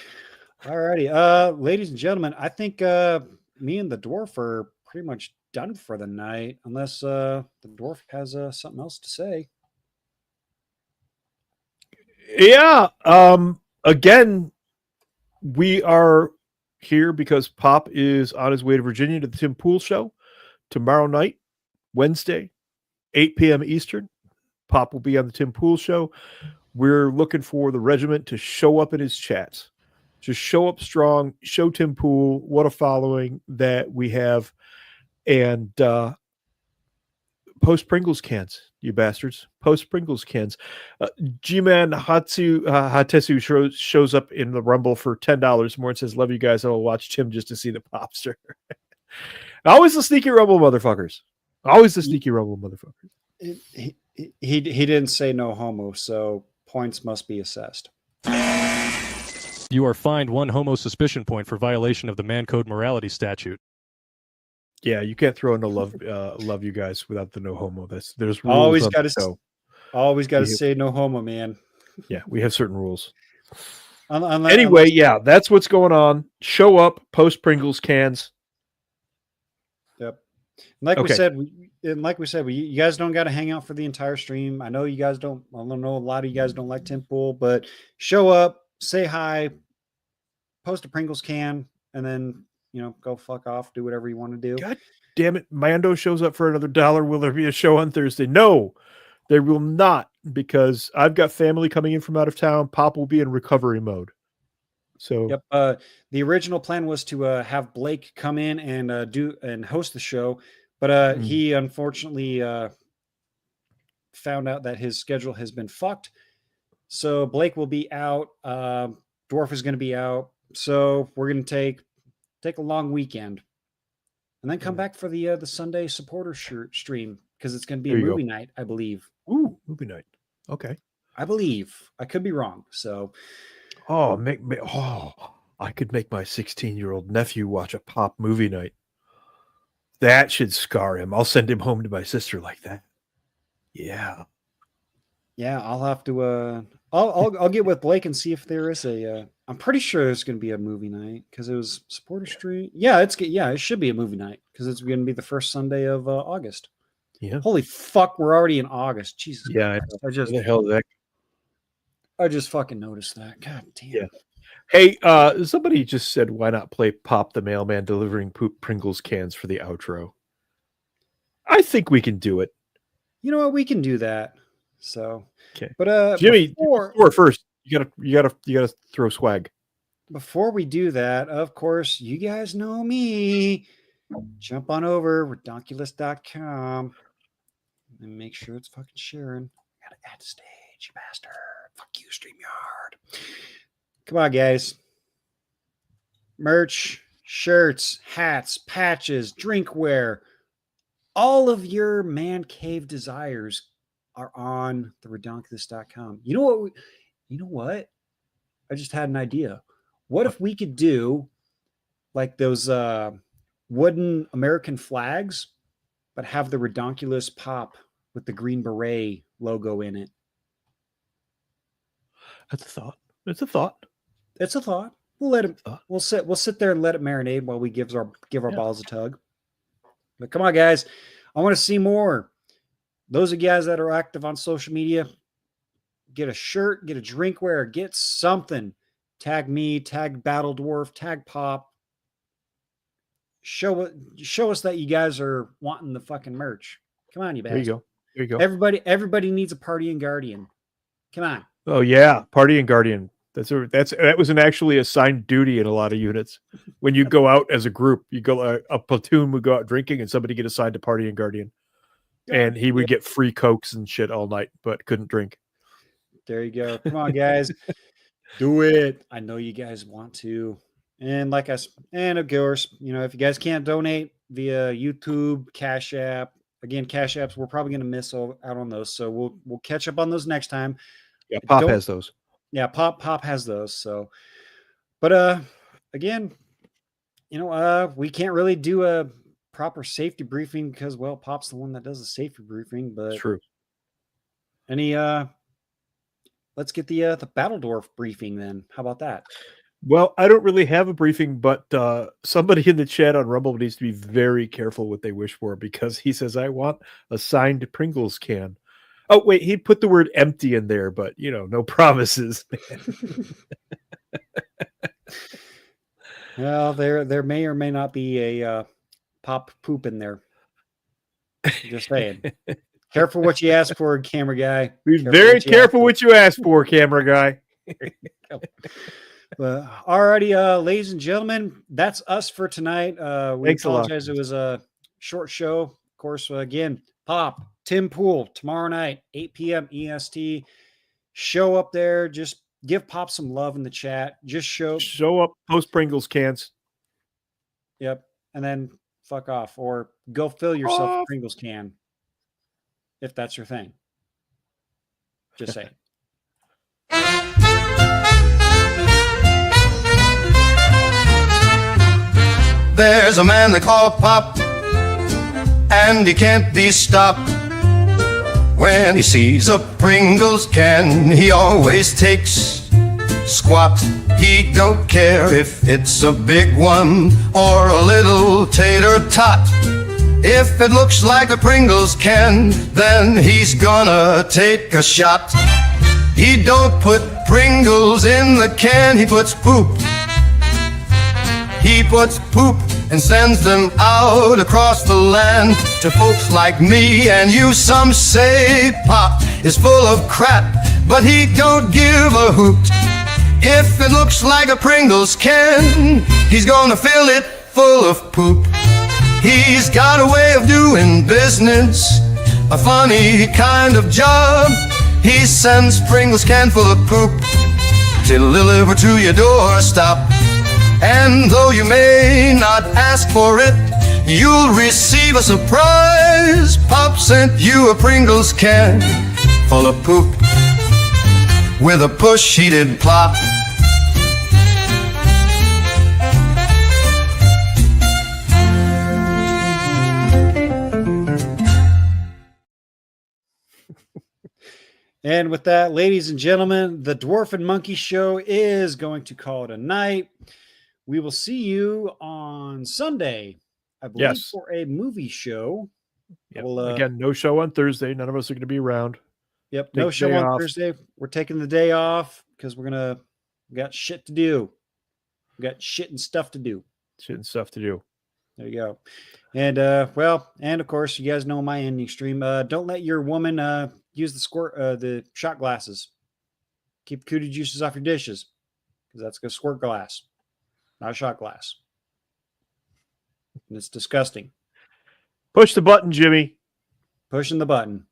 Speaker 6: alrighty, ladies and gentlemen, I think me and the dwarf are pretty much done for the night, unless the dwarf has something else to say.
Speaker 5: Yeah. Again, we are here because Pop is on his way to Virginia to the Tim Pool show tomorrow night, Wednesday, 8 p.m. Eastern. Pop will be on the Tim Pool show. We're looking for the regiment to show up in his chats. Just show up strong, show Tim Pool what a following that we have, and post Pringles cans, you bastards. Post Pringles cans. G-Man Hatesu shows up in the Rumble for $10 more and says, love you guys. I'll watch Tim just to see the popster. Always the sneaky Rumble motherfuckers. Always the sneaky Rumble motherfuckers.
Speaker 6: He didn't say no homo, so points must be assessed.
Speaker 3: You are fined 1 homo suspicion point for violation of the Man Code Morality Statute.
Speaker 5: Yeah, you can't throw in a love you guys without the no homo. There's rules.
Speaker 6: Always got to say no homo, man.
Speaker 5: Yeah, we have certain rules.
Speaker 6: Anyway,
Speaker 5: yeah, that's what's going on. Show up, post Pringles cans.
Speaker 6: Yep. Like we said, you guys don't got to hang out for the entire stream. I know you guys don't. I don't know, a lot of you guys don't like Tim Pool, but show up, say hi, post a Pringles can, and then go fuck off, do whatever you want to do.
Speaker 5: God damn it. Mando shows up for another $1. Will there be a show on Thursday? No, there will not, because I've got family coming in from out of town. Pop will be in recovery mode. So
Speaker 6: yep. The original plan was to have Blake come in and host the show, but he unfortunately found out that his schedule has been fucked. So Blake will be out. Dwarf is going to be out. So we're going to take a long weekend and then come back for the Sunday supporter stream, because it's going to be a movie night, I believe.
Speaker 5: Ooh, movie night. Okay.
Speaker 6: I believe. I could be wrong. So
Speaker 5: I could make my 16-year-old nephew watch a Pop movie night. That should scar him. I'll send him home to my sister like that. Yeah.
Speaker 6: Yeah, I'll have to I'll get with Blake and see if there is I'm pretty sure there's going to be a movie night, because it was supporter stream. Yeah, it should be a movie night, because it's going to be the first Sunday of August.
Speaker 5: Yeah.
Speaker 6: Holy fuck, we're already in August. Jesus.
Speaker 5: Yeah.
Speaker 6: Christ.
Speaker 5: The hell is that?
Speaker 6: I just fucking noticed that. God damn.
Speaker 5: Yeah. Hey, somebody just said, why not play Pop the Mailman delivering Pringles cans for the outro? I think we can do it.
Speaker 6: You know what? We can do that. So,
Speaker 5: okay.
Speaker 6: But
Speaker 5: Jimmy, before first, you gotta throw swag.
Speaker 6: Before we do that, of course, you guys know me. Jump on over redonkulas.com and make sure it's fucking sharing. Gotta add stage, you bastard. Fuck you, StreamYard. Come on, guys. Merch, shirts, hats, patches, drinkware, all of your man cave desires are on the redonkulas.com. You know what? I just had an idea. What if we could do like those wooden American flags, but have the Redonkulas pop with the Green Beret logo in it?
Speaker 5: That's a thought. It's a thought.
Speaker 6: It's a thought. We'll let him. We'll sit there and let it marinate while we give our balls a tug. But come on, guys. I want to see more. Those of you guys that are active on social media, get a shirt, get a drinkware, get something. Tag me, tag Battle Dwarf, tag Pop. Show us that you guys are wanting the fucking merch. Come on, you bastards.
Speaker 5: There you go.
Speaker 6: Everybody needs a Party and Guardian. Come on.
Speaker 5: Oh yeah, Party and Guardian. That was actually assigned duty in a lot of units. When you go out as a group, you go a platoon would go out drinking, and somebody get assigned to Party and Guardian, and he would get free Cokes and shit all night, but couldn't drink.
Speaker 6: There you go. Come on, guys, do it. I know you guys want to, and of course, if you guys can't donate via YouTube, Cash App, again, Cash Apps, we're probably going to miss out on those, so we'll catch up on those next time.
Speaker 5: Yeah, Pop has those.
Speaker 6: Yeah, Pop has those. So, but again, we can't really do a proper safety briefing because, well, Pop's the one that does the safety briefing. But
Speaker 5: true.
Speaker 6: Let's get the Battle Dwarf briefing then. How about that?
Speaker 5: Well, I don't really have a briefing, but somebody in the chat on Rumble needs to be very careful what they wish for, because he says, I want a signed Pringles can. Oh, wait, he put the word empty in there, but,
Speaker 6: Well, there may or may not be a pop poop in there. Just saying. Careful what you ask for, camera guy.
Speaker 5: Be very careful what you ask for, camera guy.
Speaker 6: Alrighty, ladies and gentlemen, that's us for tonight. We
Speaker 5: Thanks
Speaker 6: apologize. It was a short show. Of course, again, Pop, Tim Pool, tomorrow night, 8 p.m. EST. Show up there. Just give Pop some love in the chat. Just show
Speaker 5: up, post Pringles cans.
Speaker 6: Yep. And then fuck off. Or go fill yourself a Pringles can. If that's your thing. Just saying.
Speaker 1: There's a man they call Pop, and he can't be stopped. When he sees a Pringles can, he always takes squat. He don't care if it's a big one or a little tater tot. If it looks like a Pringles can, then he's gonna take a shot. He don't put Pringles in the can, he puts poop. He puts poop and sends them out across the land to folks like me and you. Some say Pop is full of crap, but he don't give a hoot. If it looks like a Pringles can, he's gonna fill it full of poop. He's got a way of doing business, a funny kind of job. He sends Pringles can full of poop to deliver to your doorstep. And though you may not ask for it, you'll receive a surprise. Pop sent you a Pringles can full of poop. With a push he did plop.
Speaker 6: And with that, ladies and gentlemen, the Dwarf and Monkey Show is going to call it a night. We will see you on Sunday, I believe, for a movie show.
Speaker 5: Yep. Again, no show on Thursday. None of us are going to be around.
Speaker 6: Yep, no show on Thursday. We're taking the day off because we got shit to do. We got shit and stuff to do.
Speaker 5: Shit and stuff to do.
Speaker 6: There you go. And and of course, you guys know my ending stream. Don't let your woman use the shot glasses. Keep cootie juices off your dishes because that's gonna squirt glass, not shot glass. And it's disgusting.
Speaker 5: Push the button, Jimmy.
Speaker 6: Pushing the button.